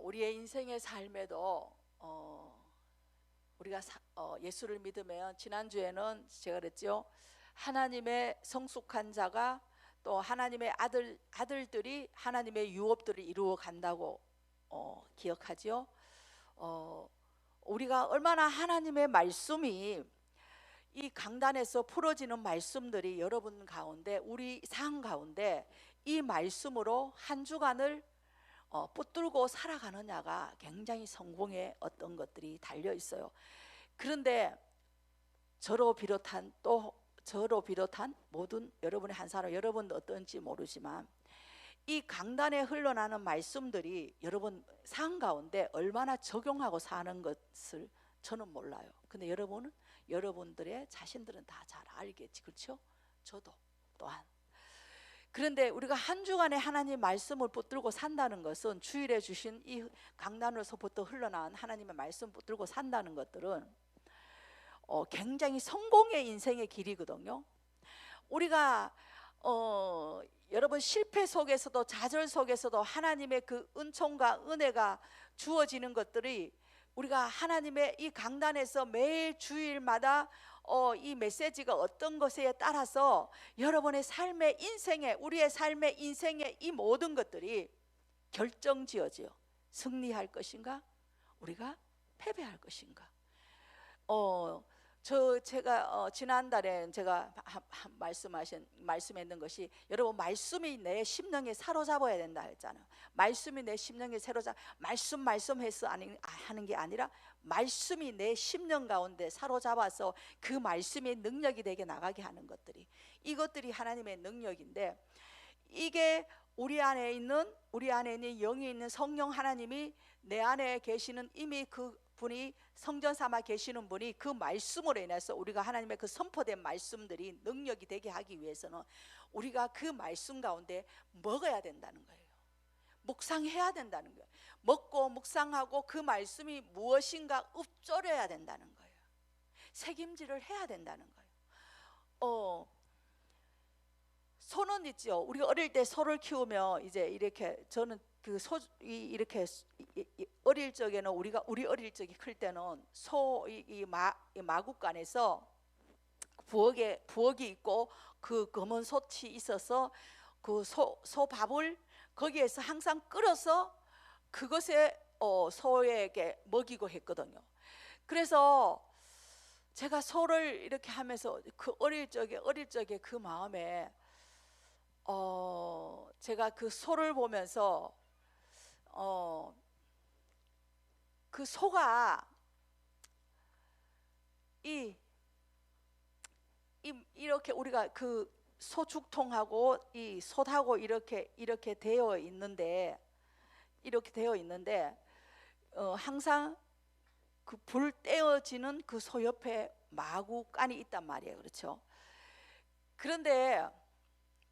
우리의 인생의 삶에도 우리가 예수를 믿으면, 지난주에는 제가 그랬죠, 하나님의 성숙한 자가 또 하나님의 아들들이 하나님의 유업들을 이루어 간다고 기억하지요. 우리가 얼마나 하나님의 말씀이, 이 강단에서 풀어지는 말씀들이 여러분 가운데, 우리 삶 가운데 이 말씀으로 한 주간을 붙들고 살아가느냐가 굉장히 성공의 어떤 것들이 달려 있어요. 그런데 저로 비롯한 모든 여러분의 한 사람, 여러분도 어떤지 모르지만 이 강단에 흘러나는 말씀들이 여러분 삶 가운데 얼마나 적용하고 사는 것을 저는 몰라요. 근데 여러분들의 자신들은 다 잘 알겠지, 그렇죠? 저도 또한. 그런데 우리가 한 주간에 하나님 말씀을 붙들고 산다는 것은, 주일에 주신 이 강단으로서부터 흘러나온 하나님의 말씀 붙들고 산다는 것들은 굉장히 성공의 인생의 길이거든요. 우리가 여러분 실패 속에서도, 좌절 속에서도 하나님의 그 은총과 은혜가 주어지는 것들이, 우리가 하나님의 이 강단에서 매일 주일마다 이 메시지가 어떤 것에 따라서 여러분의 삶의 인생에, 우리의 삶의 인생의 이 모든 것들이 결정지어져요. 승리할 것인가, 우리가 패배할 것인가. 제가 지난달에 제가 말씀했는 것이, 여러분 말씀이 내 심령에 사로잡아야 된다 했잖아요. 말씀이 내 심령에 말씀해서 하는 게 아니라, 말씀이 내 심령 가운데 사로잡아서 그 말씀의 능력이 되게 나가게 하는 것들이, 이것들이 하나님의 능력인데, 이게 우리 안에 있는 영이 있는 성령 하나님이 내 안에 계시는, 이미 그 분이 성전 삼아 계시는 분이 그 말씀으로 인해서 우리가 하나님의 그 선포된 말씀들이 능력이 되게 하기 위해서는 우리가 그 말씀 가운데 먹어야 된다는 거예요. 묵상해야 된다는 거예요. 먹고 묵상하고 그 말씀이 무엇인가 읊조려야 된다는 거예요. 책임질을 해야 된다는 거예요. 소는 있죠. 우리가 어릴 때 소를 키우면 이제 이렇게, 저는 그 이렇게 어릴 적에는 우리 어릴 적에 클 때는 마구간에서 부엌이 있고 그 검은 솥이 있어서 그 소 밥을 거기에서 항상 끓여서 그것에 소에게 먹이고 했거든요. 그래서 제가 소를 이렇게 하면서 그 어릴 적에 그 마음에 제가 그 소를 보면서 그 소가 이렇게 우리가 그 소죽통하고 이 솥하고 이렇게 되어 있는데, 항상 그 불 떼어지는 그 소 옆에 마구간이 있단 말이에요. 그렇죠? 그런데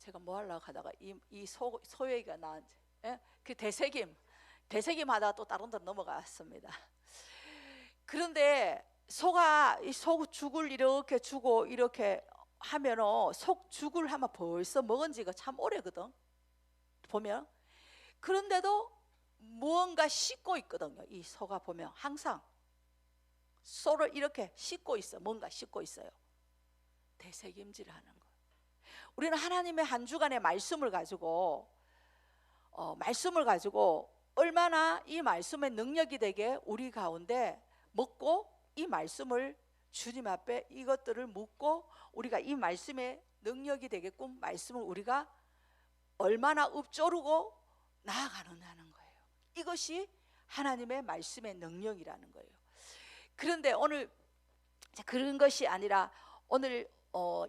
제가 뭐 하려고 하다가 이 소 얘기가 나왔지. 그 대세김 하다가 또 다른 데로 넘어갔습니다. 그런데 소가 이 속죽을 이렇게 주고 이렇게 하면은, 속죽을 하면 벌써 먹은 지가 참 오래거든 보면. 그런데도 무언가 씻고 있거든요. 이 소가 보면 항상 소를 이렇게 씻고 있어. 뭔가 씻고 있어요. 되새김질 하는 거예요. 우리는 하나님의 한 주간의 말씀을 가지고 얼마나 이 말씀의 능력이 되게 우리 가운데 먹고, 이 말씀을 주님 앞에 이것들을 묻고, 우리가 이 말씀의 능력이 되게끔 말씀을 우리가 얼마나 읊조르고 나아가느냐는 거예요. 이것이 하나님의 말씀의 능력이라는 거예요. 그런데 오늘 그런 것이 아니라, 오늘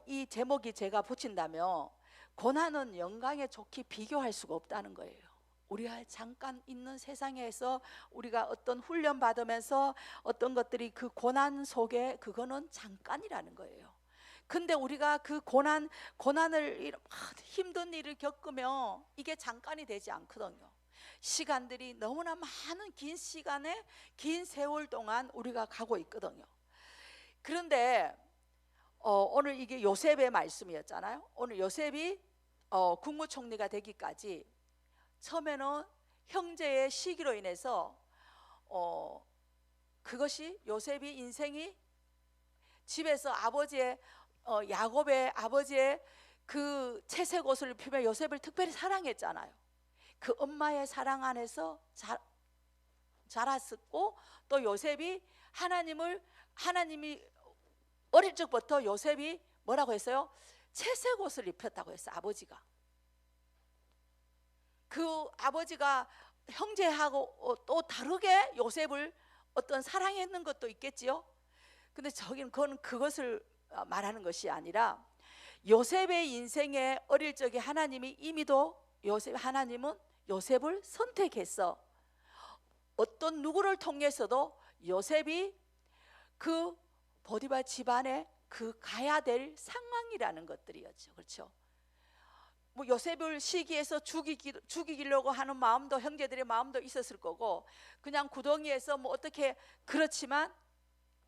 이 제목이 제가 붙인다면, 고난은 영광에 좋게 비교할 수가 없다는 거예요. 우리가 잠깐 있는 세상에서 우리가 어떤 훈련 받으면서 어떤 것들이, 그 고난 속에 그거는 잠깐이라는 거예요. 근데 우리가 그 고난을 힘든 일을 겪으면 이게 잠깐이 되지 않거든요. 시간들이 너무나 많은 긴 시간에, 긴 세월 동안 우리가 가고 있거든요. 그런데 오늘 이게 요셉의 말씀이었잖아요. 오늘 요셉이 국무총리가 되기까지 처음에는 형제의 시기로 인해서 그것이 요셉이 인생이 집에서 아버지의 야곱의 아버지의 그 채색 옷을 입히며 요셉을 특별히 사랑했잖아요. 그 엄마의 사랑 안에서 자랐었고, 또 요셉이 하나님이 어릴 적부터 요셉이 뭐라고 했어요? 채색 옷을 입혔다고 했어요. 아버지가. 그 아버지가 형제하고 또 다르게 요셉을 어떤 사랑했는 것도 있겠지요. 근데 저기는 그것을 말하는 것이 아니라, 요셉의 인생에 어릴 적에 하나님이 이미도 하나님은 요셉을 선택했어. 어떤 누구를 통해서도 요셉이 그 보디발 집안에 그 가야 될 상황이라는 것들이었죠. 그렇죠? 뭐 요셉을 시기해서 죽이려고 하는 마음도, 형제들의 마음도 있었을 거고, 그냥 구덩이에서 뭐 어떻게, 그렇지만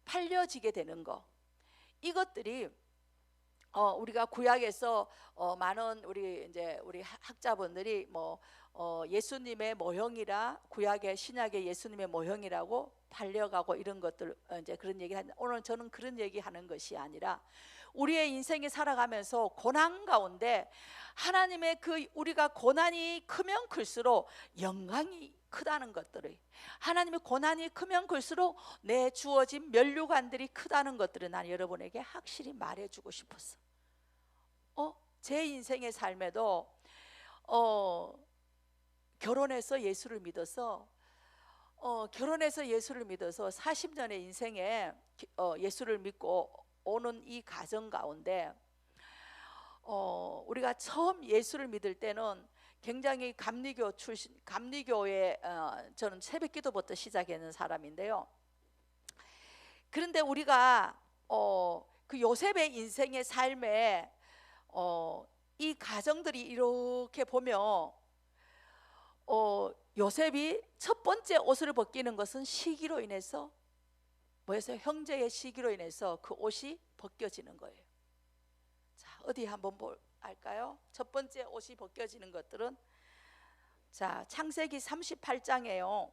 팔려지게 되는 거, 이것들이 우리가 구약에서 많은 우리 학자분들이 예수님의 모형이라, 구약의 신약의 예수님의 모형이라고 팔려가고 이런 것들, 이제 그런 얘기 하는데, 오늘 저는 그런 얘기 하는 것이 아니라, 우리의 인생이 살아가면서 고난 가운데 하나님의 우리가 고난이 크면 클수록 영광이 크다는 것들을, 하나님의 고난이 크면 클수록 내 주어진 면류관들이 크다는 것들을 난 여러분에게 확실히 말해주고 싶었어. 제 인생의 삶에도 결혼해서 예수를 믿어서 40년의 인생에 예수를 믿고 오는 이 가정 가운데, 우리가 처음 예수를 믿을 때는 굉장히 감리교의 저는 새벽기도부터 시작하는 사람인데요. 그런데 우리가 그 요셉의 인생의 삶에 이 가정들이 이렇게 보면, 요셉이 첫 번째 옷을 벗기는 것은 시기로 인해서 뭐였어요? 형제의 시기로 인해서 그 옷이 벗겨지는 거예요. 자, 어디 한번 할까요? 첫 번째 옷이 벗겨지는 것들은, 자, 창세기 38장에요.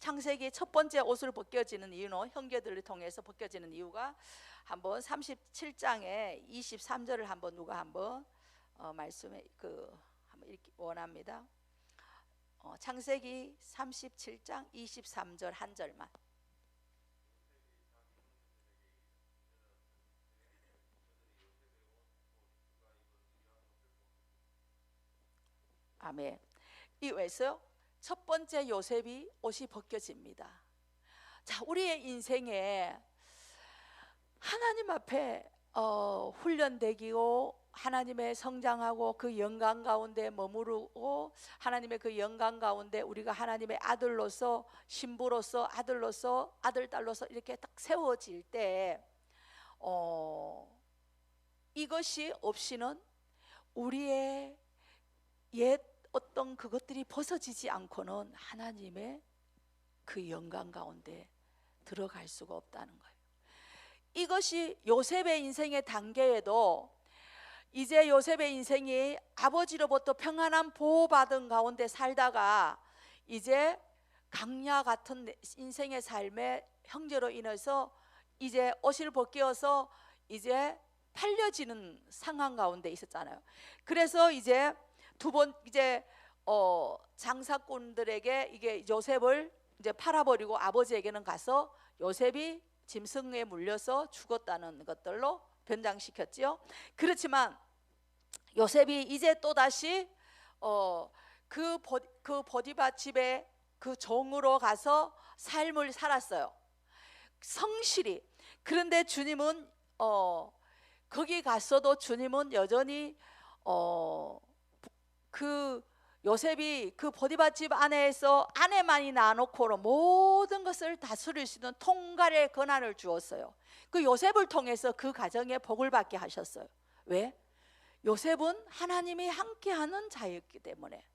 창세기 첫 번째 옷을 벗겨지는 이유는, 형제들을 통해서 벗겨지는 이유가, 한번 37장에 23절을 한번 누가 한번 말씀에 한번 읽기 원합니다. 창세기 37장 23절 한 절만. 아멘. 이외에서 첫 번째 요셉이 옷이 벗겨집니다. 자, 우리의 인생에 하나님 앞에 훈련되기고, 하나님의 성장하고 그 영광 가운데 머무르고, 하나님의 그 영광 가운데 우리가 하나님의 아들로서, 신부로서, 아들로서, 아들, 딸로서 이렇게 딱 세워질 때, 이것이 없이는 우리의 옛 어떤 그것들이 벗어지지 않고는 하나님의 그 영광 가운데 들어갈 수가 없다는 거예요. 이것이 요셉의 인생의 단계에도, 이제 요셉의 인생이 아버지로부터 평안한 보호받은 가운데 살다가 이제 강야 같은 인생의 삶에 형제로 인해서 이제 옷을 벗겨서 이제 팔려지는 상황 가운데 있었잖아요. 그래서 이제 장사꾼들에게 이게 요셉을 이제 팔아버리고 아버지에게는 가서 요셉이 짐승에 물려서 죽었다는 것들로 변장시켰지요. 그렇지만 요셉이 이제 또다시 그 보디바 집에 그 종으로 가서 삶을 살았어요. 성실히. 그런데 주님은 거기 갔어도 주님은 여전히 그 요셉이 그 보디바 집 안에서 아내만이 낳아놓고 모든 것을 다스릴 수 있는 통갈의 권한을 주었어요. 그 요셉을 통해서 그 가정에 복을 받게 하셨어요. 왜? 요셉은 하나님이 함께하는 자였기 때문에.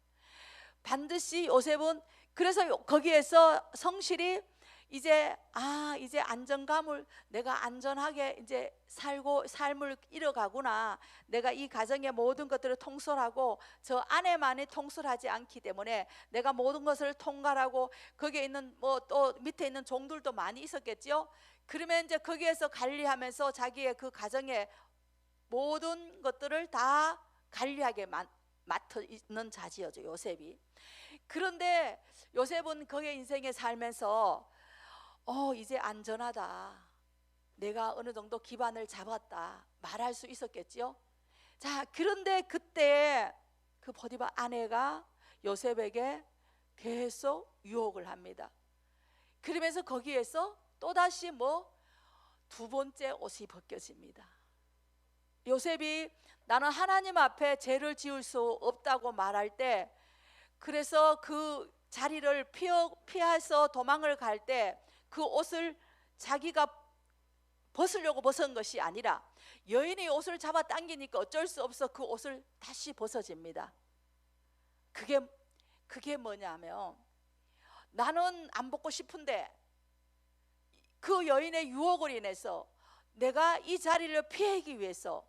반드시 요셉은, 그래서 거기에서 성실히 이제 이제 안정감을, 내가 안전하게 이제 살고 삶을 이뤄가구나. 내가 이 가정의 모든 것들을 통솔하고 저 아내만이 통솔하지 않기 때문에 내가 모든 것을 통갈하고, 거기에 있는 뭐 또 밑에 있는 종들도 많이 있었겠죠. 그러면 이제 거기에서 관리하면서 자기의 그 가정의 모든 것들을 다 관리하게 맡아 있는 자지였죠, 요셉이. 그런데 요셉은 그의 인생에 살면서 이제 안전하다, 내가 어느 정도 기반을 잡았다 말할 수 있었겠죠. 자, 그런데 그때 그 포디바 아내가 요셉에게 계속 유혹을 합니다. 그러면서 거기에서 또다시 두 번째 옷이 벗겨집니다. 요셉이 나는 하나님 앞에 죄를 지을 수 없다고 말할 때, 그래서 그 자리를 피해서 도망을 갈 때 그 옷을 자기가 벗으려고 벗은 것이 아니라 여인이 옷을 잡아 당기니까 어쩔 수 없어 그 옷을 다시 벗어집니다. 그게 뭐냐면, 나는 안 벗고 싶은데 그 여인의 유혹을 인해서 내가 이 자리를 피하기 위해서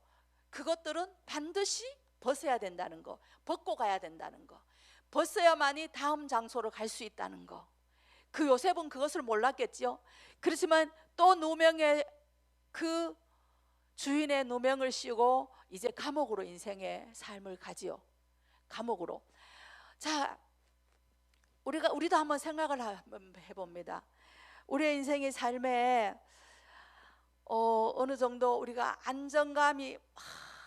그것들은 반드시 벗어야 된다는 거, 벗고 가야 된다는 거, 벗어야만이 다음 장소로 갈 수 있다는 거. 그 요셉은 그것을 몰랐겠죠. 그렇지만 또 누명의 그 주인의 누명을 씌우고 이제 감옥으로 인생의 삶을 가지요. 감옥으로. 자, 우리도 한번 생각을 해봅니다. 우리의 인생의 삶에 어느 정도 우리가 안정감이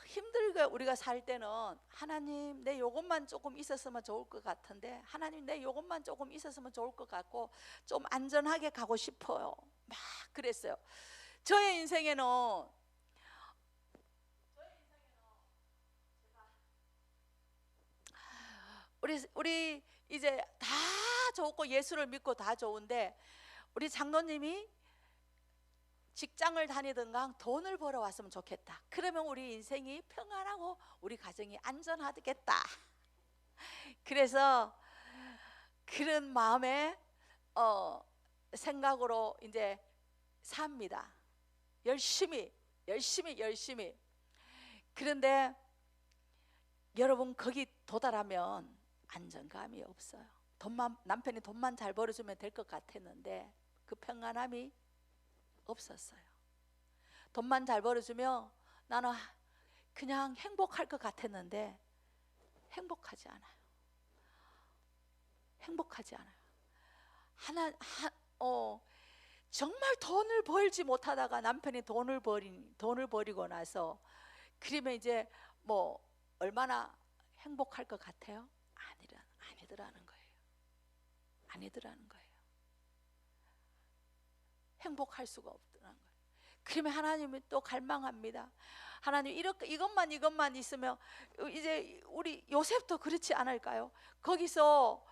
힘들게 우리가 살 때는, 하나님 내 요것만 조금 있었으면 좋을 것 같은데, 하나님 내 요것만 조금 있었으면 좋을 것 같고 좀 안전하게 가고 싶어요, 막 그랬어요. 저의 인생에는 우리 이제 다 좋고 예수를 믿고 다 좋은데, 우리 장로님이 직장을 다니든가 돈을 벌어 왔으면 좋겠다. 그러면 우리 인생이 평안하고 우리 가정이 안전하겠다. 그래서 그런 마음에 생각으로 이제 삽니다. 열심히. 그런데 여러분, 거기 도달하면 안정감이 없어요. 남편이 돈만 잘 벌어주면 될 것 같았는데 그 평안함이 없었어요. 돈만 잘 벌어주면 나는 그냥 행복할 것 같았는데 행복하지 않아요. 정말 돈을 벌지 못하다가 남편이 돈을 버리고 나서, 그러면 이제 얼마나 행복할 것 같아요? 아니더라는 거예요. 행복할 수가 없더라는 거예요. 그러면 하나님이 또 갈망합니다. 하나님, 이것만 있으면, 이제 우리 요셉도 그렇지 않을까요? 거기서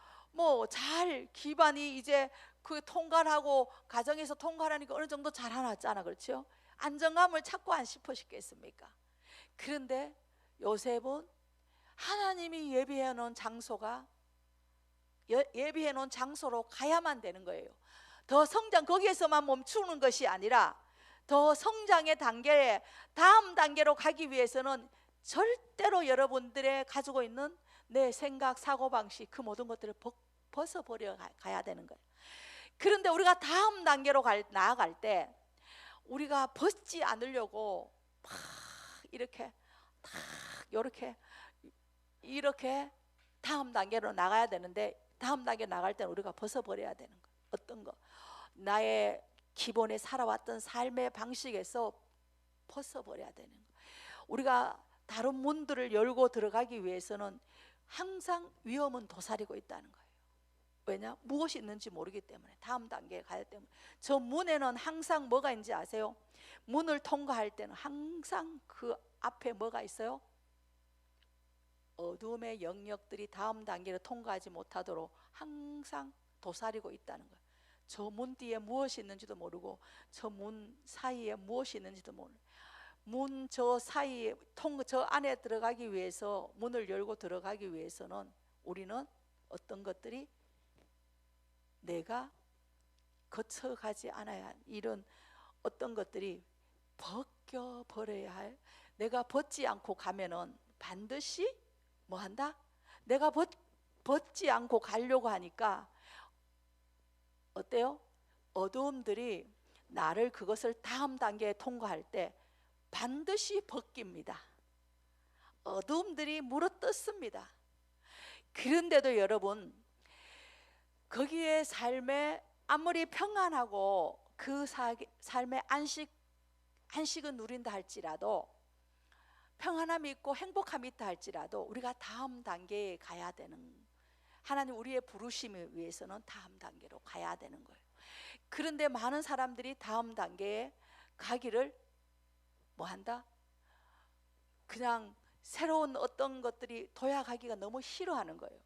잘 기반이 이제 그 통과하고 가정에서 통과하니까 어느 정도 자라났잖아, 그렇죠? 안정감을 찾고 안 싶으시겠습니까? 그런데 요셉은 하나님이 예비해 놓은 장소로 가야만 되는 거예요. 더 성장, 거기에서만 멈추는 것이 아니라 더 성장의 단계에, 다음 단계로 가기 위해서는 절대로 여러분들의 가지고 있는 내 생각, 사고방식, 그 모든 것들을 벗어버려 가야 되는 거예요. 그런데 우리가 다음 단계로 나아갈 때 우리가 벗지 않으려고 막 이렇게 다음 단계로 나가야 되는데, 다음 단계 나갈 때는 우리가 벗어버려야 되는 거예요. 어떤 거? 나의 기본에 살아왔던 삶의 방식에서 벗어버려야 되는 거예요. 우리가 다른 문들을 열고 들어가기 위해서는 항상 위험은 도사리고 있다는 거예요. 왜냐? 무엇이 있는지 모르기 때문에, 다음 단계에 가야 때문에. 저 문에는 항상 뭐가 있는지 아세요? 문을 통과할 때는 항상 그 앞에 뭐가 있어요? 어둠의 영역들이 다음 단계를 통과하지 못하도록 항상 도사리고 있다는 거예요. 저 문 뒤에 무엇이 있는지도 모르고, 저 문 사이에 무엇이 있는지도 모르고, 문 저 사이에 저 안에 들어가기 위해서, 문을 열고 들어가기 위해서는 우리는 어떤 것들이, 내가 거쳐가지 않아야 한 이런 어떤 것들이 벗겨버려야 할, 내가 벗지 않고 가면은 반드시 뭐 한다? 내가 벗지 않고 가려고 하니까 어때요? 어두움들이 나를 그것을 다음 단계에 통과할 때 반드시 벗깁니다. 어두움들이 물어뜯습니다. 그런데도 여러분, 거기에 삶에 아무리 평안하고 그 삶의 안식은 누린다 할지라도, 평안함이 있고 행복함이 있다 할지라도 우리가 다음 단계에 가야 되는, 하나님 우리의 부르심을 위해서는 다음 단계로 가야 되는 거예요. 그런데 많은 사람들이 다음 단계에 가기를 뭐 한다? 그냥 새로운 어떤 것들이 도약하기가 너무 싫어하는 거예요.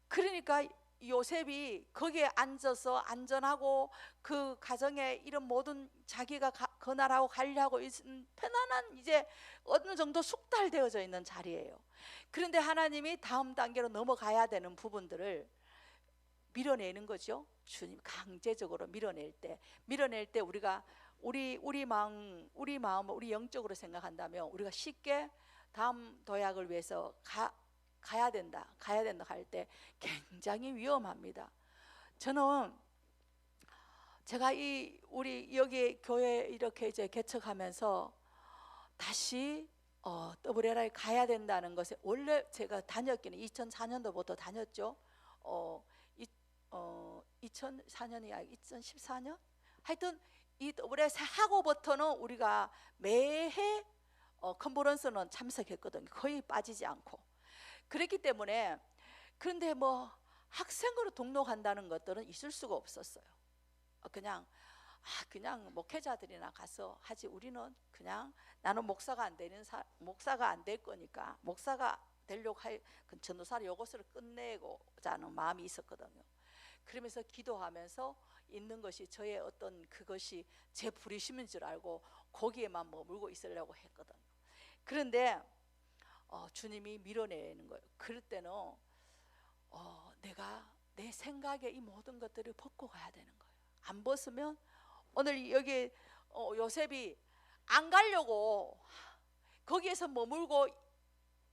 그러니까 요셉이 거기에 앉아서 안전하고 그 가정에 이런 모든 자기가 건설하고 관리하고 있는 편안한, 이제 어느 정도 숙달되어져 있는 자리예요. 그런데 하나님이 다음 단계로 넘어가야 되는 부분들을 밀어내는 거죠. 주님 강제적으로 밀어낼 때 우리가 우리 마음을 우리 영적으로 생각한다면 우리가 쉽게 다음 도약을 위해서 가야 된다 할 때 굉장히 위험합니다. 저는 제가 우리 여기 교회 이렇게 이제 개척하면서 다시 WLR에 가야 된다는 것에, 원래 제가 다녔기는 2004년도부터 다녔죠. 2004년이 아니고 2014년? 하여튼 이 WLR 하고부터는 우리가 매해 컨퍼런스는 참석했거든요. 거의 빠지지 않고. 그랬기 때문에, 그런데 뭐 학생으로 등록한다는 것들은 있을 수가 없었어요. 그냥 목회자들이나 가서 하지, 우리는 그냥 나는 목사가 안 될 거니까 목사가 되려고 그 전도사를 요것을 끝내고자 하는 마음이 있었거든요. 그러면서 기도하면서 있는 것이 저의 어떤 그것이 제 부르심인 줄 알고 거기에만 머물고 있으려고 했거든요. 그런데 주님이 밀어내는 거예요. 그럴 때는 내가 내 생각에 이 모든 것들을 벗고 가야 되는 거예요. 안 벗으면 오늘 여기 요셉이 안 가려고 거기에서 머물고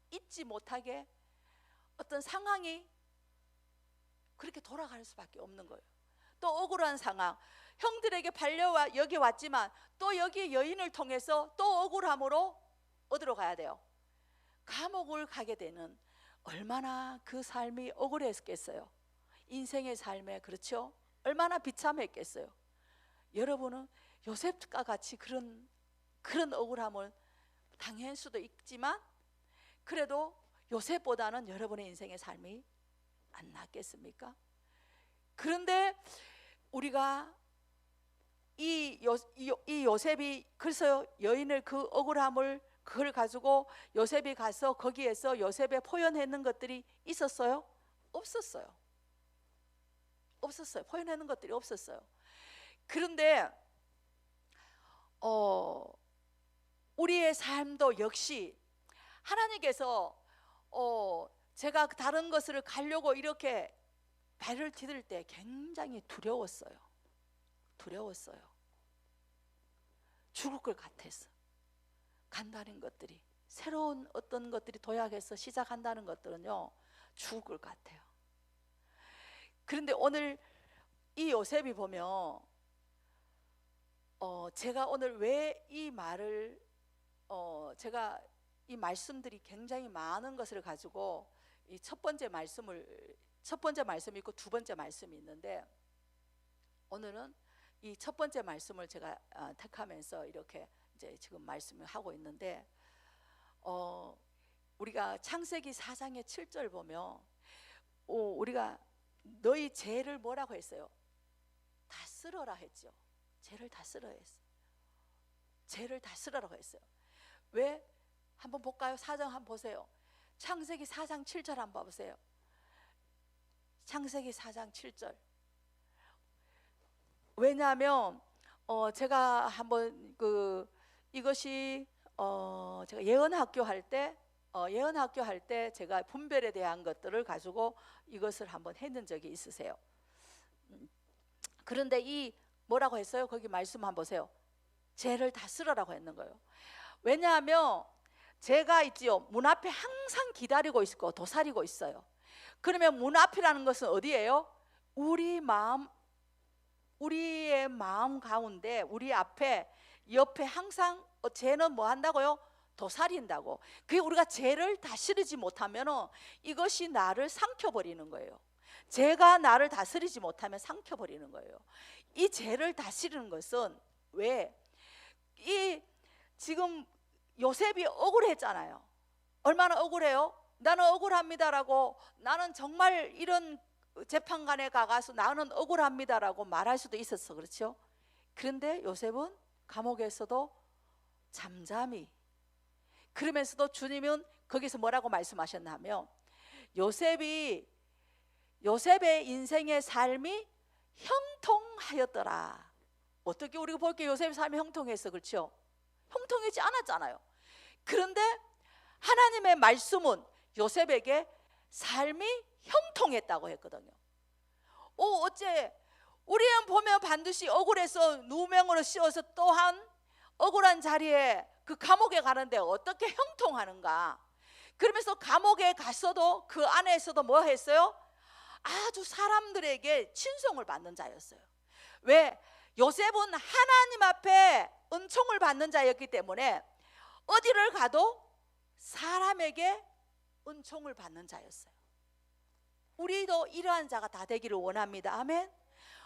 있지 못하게 어떤 상황이 그렇게 돌아갈 수밖에 없는 거예요. 또 억울한 상황, 형들에게 팔려와 여기 왔지만 또 여기 여인을 통해서 또 억울함으로 어디로 가야 돼요? 감옥을 가게 되는, 얼마나 그 삶이 억울했겠어요. 인생의 삶에, 그렇죠? 얼마나 비참했겠어요. 여러분은 요셉과 같이 그런 억울함을 당할 수도 있지만, 그래도 요셉보다는 여러분의 인생의 삶이 안 낫겠습니까? 그런데 우리가 이 요셉이, 그래서 여인을 그 억울함을 그걸 가지고 요셉이 가서 거기에서 요셉에 표현하는 것들이 있었어요? 없었어요. 표현하는 것들이 없었어요. 그런데 우리의 삶도 역시 하나님께서 제가 다른 것을 가려고 이렇게 발을 디딜 때 굉장히 두려웠어요. 죽을 것 같았어. 간다는 것들이, 새로운 어떤 것들이 도약해서 시작한다는 것들은요, 죽을 것 같아요. 그런데 오늘 이 요셉이 보면 제가 오늘 왜 이 말을 제가 이 말씀들이 굉장히 많은 것을 가지고 이 첫 번째 말씀이 있고 두 번째 말씀이 있는데, 오늘은 이 첫 번째 말씀을 제가 택하면서 이렇게 이제 지금 말씀을 하고 있는데, 우리가 창세기 4장의 7절 보면 우리가 너희 죄를 뭐라고 했어요? 다 쓸어라 했죠. 죄를 다 쓸어라 했어요. 왜? 한번 볼까요? 4장 한번 보세요. 창세기 4장 7절 한번 보세요. 창세기 4장 7절. 왜냐하면 제가 한번 이것이 제가 예언학교 할 때 제가 분별에 대한 것들을 가지고 이것을 한번 했는 적이 있으세요. 그런데 이 뭐라고 했어요? 거기 말씀 한번 보세요. 죄를 다스리라고 했는 거예요. 왜냐하면 죄가 있지요. 문 앞에 항상 기다리고 있고 도사리고 있어요. 그러면 문 앞이라는 것은 어디예요? 우리의 마음 가운데, 우리 앞에 옆에 항상 죄는 뭐 한다고요? 도사린다고. 그게 우리가 죄를 다스리지 못하면 이것이 나를 삼켜버리는 거예요. 죄가 나를 다스리지 못하면 삼켜버리는 거예요. 이 죄를 다스리는 것은 왜? 지금 요셉이 억울했잖아요. 얼마나 억울해요? 나는 억울합니다라고, 나는 정말 이런 재판관에 가서 나는 억울합니다라고 말할 수도 있었어. 그렇죠? 그런데 요셉은 감옥에서도 잠잠히, 그러면서도 주님은 거기서 뭐라고 말씀하셨냐면, 요셉의 인생의 삶이 형통하였더라. 어떻게 우리가 볼게 요셉의 삶이 형통했어? 그렇죠? 형통하지 않았잖아요. 그런데 하나님의 말씀은 요셉에게 삶이 형통했다고 했거든요. 어째 우리는 보면 반드시 억울해서 누명으로 씌워서 또한 억울한 자리에 그 감옥에 가는데 어떻게 형통하는가? 그러면서 감옥에 갔어도 그 안에서도 뭐 했어요? 아주 사람들에게 친송을 받는 자였어요. 왜? 요셉은 하나님 앞에 은총을 받는 자였기 때문에 어디를 가도 사람에게 은총을 받는 자였어요. 우리도 이러한 자가 다 되기를 원합니다. 아멘.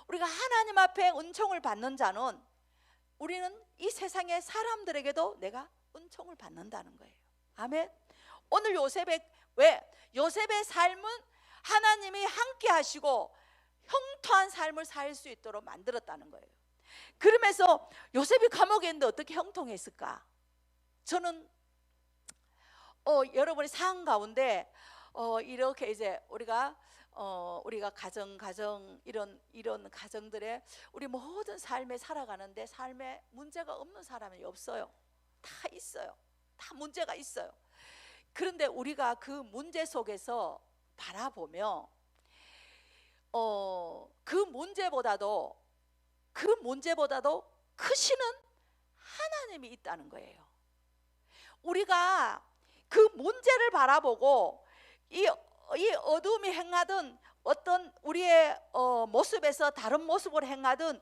우리가 하나님 앞에 은총을 받는 자는 우리는 이 세상의 사람들에게도 내가 은총을 받는다는 거예요. 아멘. 오늘 요셉의 삶은 하나님이 함께 하시고 형통한 삶을 살 수 있도록 만들었다는 거예요. 그러면서 요셉이 감옥에 있는데 어떻게 형통했을까? 저는 여러분이 상황 가운데 이렇게 이제 우리가 가정 이런 가정들의 우리 모든 삶에 살아가는데 삶에 문제가 없는 사람이 없어요. 다 있어요. 다 문제가 있어요. 그런데 우리가 그 문제 속에서 바라보며 그 문제보다도 크시는 하나님이 있다는 거예요. 우리가 그 문제를 바라보고 이 어둠이 행하든 어떤 우리의 모습에서 다른 모습으로 행하든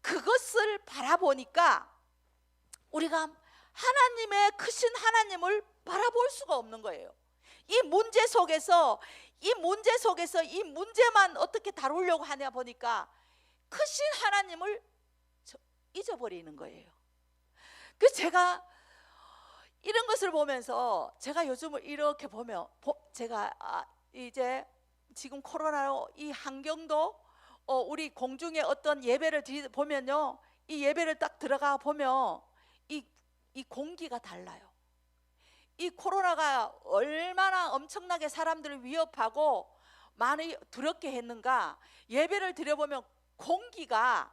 그것을 바라보니까 우리가 하나님의 크신 하나님을 바라볼 수가 없는 거예요. 이 문제 속에서 이 문제만 어떻게 다루려고 하냐 보니까 크신 하나님을 잊어버리는 거예요. 그래서 제가 이런 것을 보면서 제가 요즘을 이렇게 보면 제가 이제 지금 코로나로 이 환경도 우리 공중에 어떤 예배를 보면요, 이 예배를 딱 들어가 보면 이 공기가 달라요. 이 코로나가 얼마나 엄청나게 사람들을 위협하고 많이 두렵게 했는가. 예배를 드려보면 공기가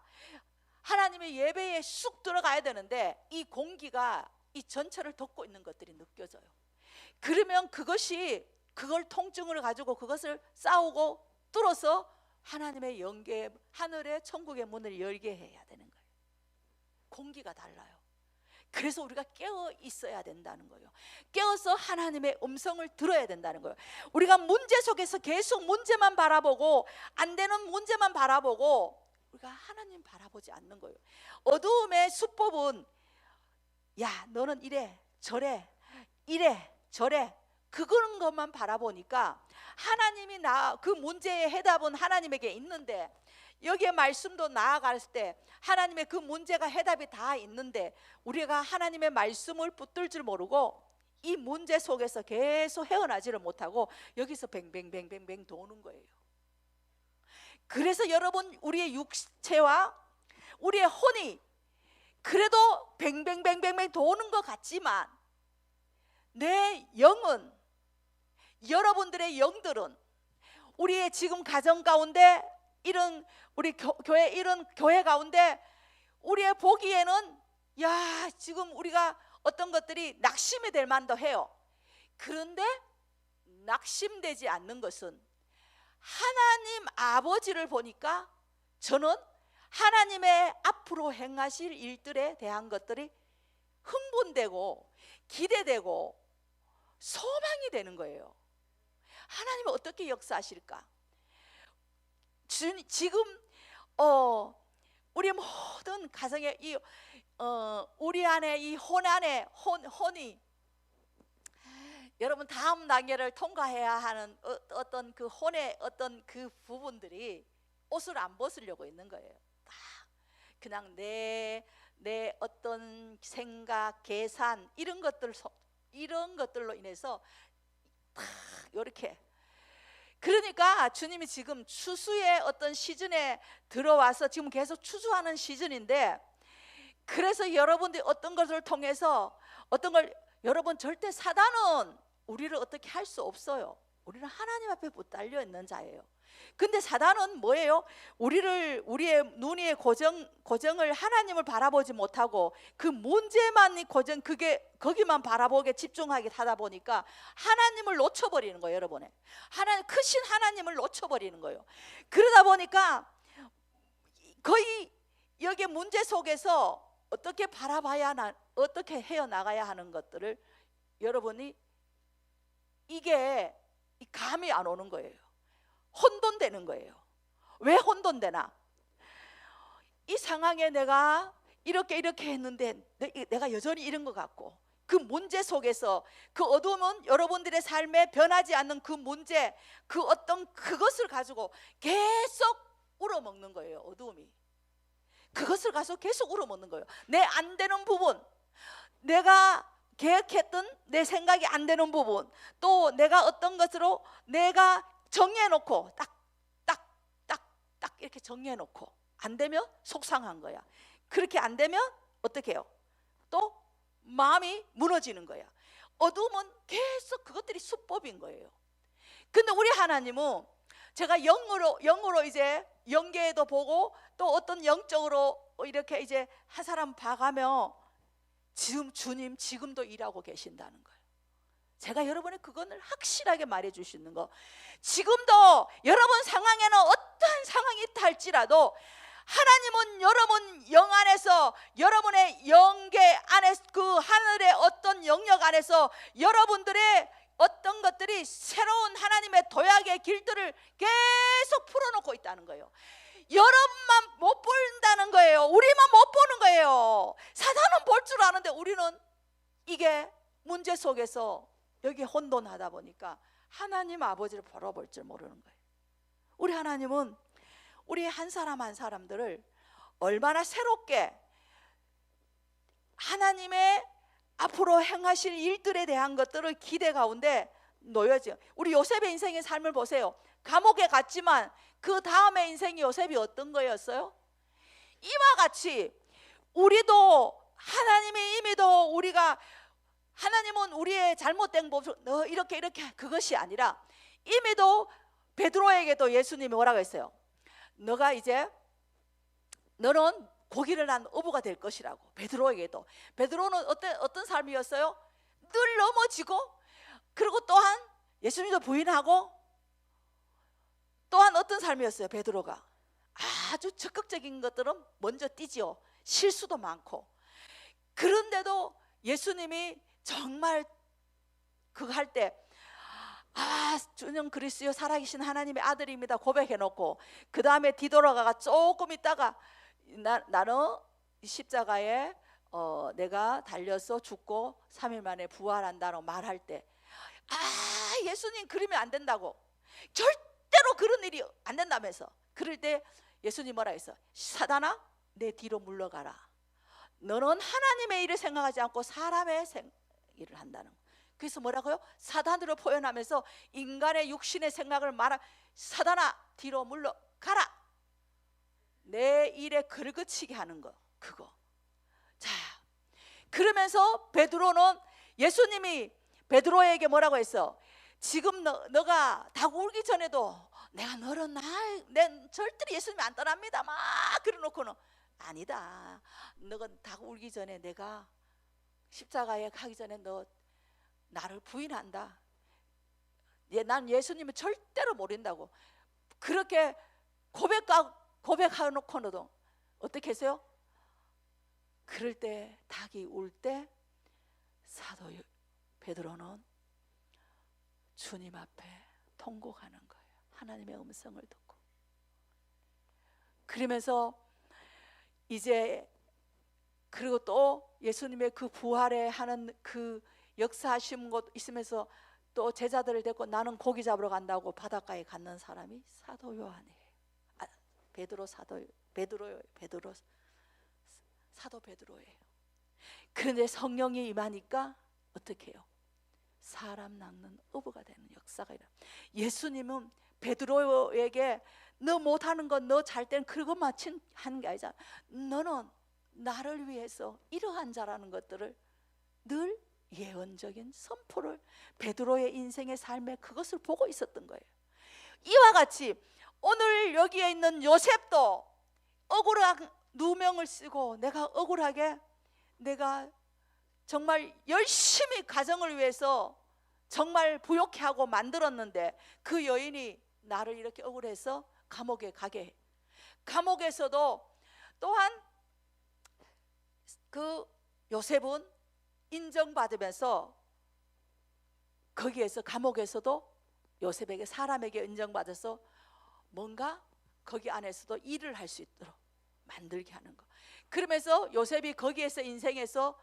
하나님의 예배에 쑥 들어가야 되는데 이 공기가 이 전체를 덮고 있는 것들이 느껴져요. 그러면 그걸 통증을 가지고 그것을 싸우고 뚫어서 하나님의 영계, 하늘의 천국의 문을 열게 해야 되는 거예요. 공기가 달라요. 그래서 우리가 깨어 있어야 된다는 거예요. 깨어서 하나님의 음성을 들어야 된다는 거예요. 우리가 문제 속에서 계속 문제만 바라보고 안 되는 문제만 바라보고 우리가 하나님 바라보지 않는 거예요. 어두움의 수법은 야 너는 이래 저래 그런 것만 바라보니까 하나님이 그 문제의 해답은 하나님에게 있는데, 여기에 말씀도 나아갔을 때 하나님의 그 문제가 해답이 다 있는데 우리가 하나님의 말씀을 붙들 줄 모르고 이 문제 속에서 계속 헤어나지를 못하고 여기서 뱅뱅뱅뱅뱅 도는 거예요. 그래서 여러분, 우리의 육체와 우리의 혼이 그래도 뱅뱅뱅뱅뱅 도는 것 같지만 내 영은, 여러분들의 영들은 우리의 지금 가정 가운데 이런 우리 이런 교회 가운데 우리의 보기에는 야 지금 우리가 어떤 것들이 낙심이 될 만도 해요. 그런데 낙심되지 않는 것은 하나님 아버지를 보니까 저는 하나님의 앞으로 행하실 일들에 대한 것들이 흥분되고 기대되고 소망이 되는 거예요. 하나님은 어떻게 역사하실까? 지금 우리 모든 가정에 우리 안에 이 혼이 여러분 다음 단계를 통과해야 하는 어떤 그 혼의 어떤 그 부분들이 옷을 안 벗으려고 있는 거예요. 다 그냥 내 어떤 생각, 계산 이런 것들로 인해서 다 이렇게. 그러니까 주님이 지금 추수의 어떤 시즌에 들어와서 지금 계속 추수하는 시즌인데, 그래서 여러분들이 어떤 것을 통해서 어떤 걸, 여러분 절대 사단은 우리를 어떻게 할 수 없어요. 우리는 하나님 앞에 붙달려 있는 자예요. 근데 사단은 뭐예요? 우리의 눈 위의 고정을 하나님을 바라보지 못하고 그 문제만 거기만 바라보게 집중하게 하다 보니까 하나님을 놓쳐버리는 거예요. 여러분의 크신 하나님을 놓쳐버리는 거예요. 그러다 보니까 거의 여기 문제 속에서 어떻게 바라봐야 어떻게 헤어나가야 하는 것들을 여러분이 이게 감이 안 오는 거예요. 혼돈되는 거예요. 왜 혼돈되나? 이 상황에 내가 이렇게 했는데 내가 여전히 이런 것 같고, 그 문제 속에서 그 어둠은 여러분들의 삶에 변하지 않는 그 문제, 그 어떤 그것을 가지고 계속 울어먹는 거예요. 어둠이 그것을 가지고 계속 울어먹는 거예요. 내 안 되는 부분, 내가 계획했던 내 생각이 안 되는 부분, 또 내가 어떤 것으로 내가 정리해놓고 딱 이렇게 정리해놓고 안 되면 속상한 거야. 그렇게 안 되면 어떻게 해요? 또 마음이 무너지는 거야. 어둠은 계속 그것들이 수법인 거예요. 근데 우리 하나님은 제가 영으로 이제 영계에도 보고 또 어떤 영적으로 이렇게 이제 한 사람 봐가며 지금 주님 지금도 일하고 계신다는 거예요. 제가 여러분의 그거를 확실하게 말해 주시는 거, 지금도 여러분 상황에는 어떠한 상황이 있다 할지라도 하나님은 여러분 영 안에서, 여러분의 영계 안에, 그 하늘의 어떤 영역 안에서 여러분들의 어떤 것들이 새로운 하나님의 도약의 길들을 계속 풀어놓고 있다는 거예요. 여러분만 못 본다는 거예요. 우리만 못 보는 거예요. 사단은 볼 줄 아는데 우리는 이게 문제 속에서 여기 혼돈하다 보니까 하나님 아버지를 바라볼 줄 모르는 거예요. 우리 하나님은 우리 한 사람 한 사람들을 얼마나 새롭게 하나님의 앞으로 행하실 일들에 대한 것들을 기대 가운데 놓여져. 우리 요셉의 인생의 삶을 보세요. 감옥에 갔지만 그 다음의 인생이 요셉이 어떤 거였어요? 이와 같이 우리도 하나님의 임의도 우리가, 하나님은 우리의 잘못된 법을 이렇게 그것이 아니라 임의도 베드로에게도 예수님이 뭐라고 했어요? 너는 고기를 난 어부가 될 것이라고. 베드로에게도. 베드로는 어떤 삶이었어요? 늘 넘어지고, 그리고 또한 예수님도 부인하고, 또한 어떤 삶이었어요? 베드로가 아주 적극적인 것들은 먼저 뛰지요. 실수도 많고. 그런데도 예수님이 정말 그거 할 때 주는 그리스도 살아계신 하나님의 아들입니다 고백해놓고, 그 다음에 뒤돌아가가 조금 있다가 나는 십자가에 내가 달려서 죽고 3일 만에 부활한다고 말할 때, 예수님 그러면 안 된다고, 절대로 그런 일이 안 된다면서. 그럴 때 예수님 뭐라 했어? 사단아 내 뒤로 물러가라. 너는 하나님의 일을 생각하지 않고 사람의 일을 한다는 거예요. 그래서 뭐라고요? 사단으로 표현하면서 인간의 육신의 생각을 사단아 뒤로 물러가라. 내 일에 걸그치게 하는 거, 그거. 자, 그러면서 베드로는, 예수님이 베드로에게 뭐라고 했어? 지금 너가 닭 울기 전에도 내가 너를 절대로 예수님이 안 떠납니다 막 그래놓고는, 아니다, 너가 닭 울기 전에, 내가 십자가에 가기 전에 너 나를 부인한다. 난 예수님을 절대로 모른다고. 그렇게 고백해놓고도 어떻게 했어요? 그럴 때 닭이 울 때 사도 베드로는 주님 앞에 통곡하는 거예요. 하나님의 음성을 듣고. 그러면서 이제 그리고 또 예수님의 그 부활에 하는 그 역사하신 것 있으면서 또 제자들을 데리고 나는 고기 잡으러 간다고 바닷가에 갔는 사람이 사도 요한이에요. 베드로 사도 베드로예요. 그런데 성령이 임하니까 어떻게 해요? 사람 낚는 어부가 되는 역사가 일어나. 예수님은 베드로에게 너 못하는 건 너 잘 때는 그것만 하는 게 아니잖아. 너는 나를 위해서 이러한 자라는 것들을 늘 예언적인 선포를 베드로의 인생의 삶에 그것을 보고 있었던 거예요. 이와 같이 오늘 여기에 있는 요셉도 억울한 누명을 쓰고 내가 억울하게 내가 정말 열심히 가정을 위해서 정말 부욕해 하고 만들었는데 그 여인이 나를 이렇게 억울해서 감옥에 가게 해. 감옥에서도 또한 그 요셉은 인정받으면서 거기에서 감옥에서도 요셉에게 사람에게 인정받아서 뭔가 거기 안에서도 일을 할 수 있도록 만들게 하는 거. 그러면서 요셉이 거기에서 인생에서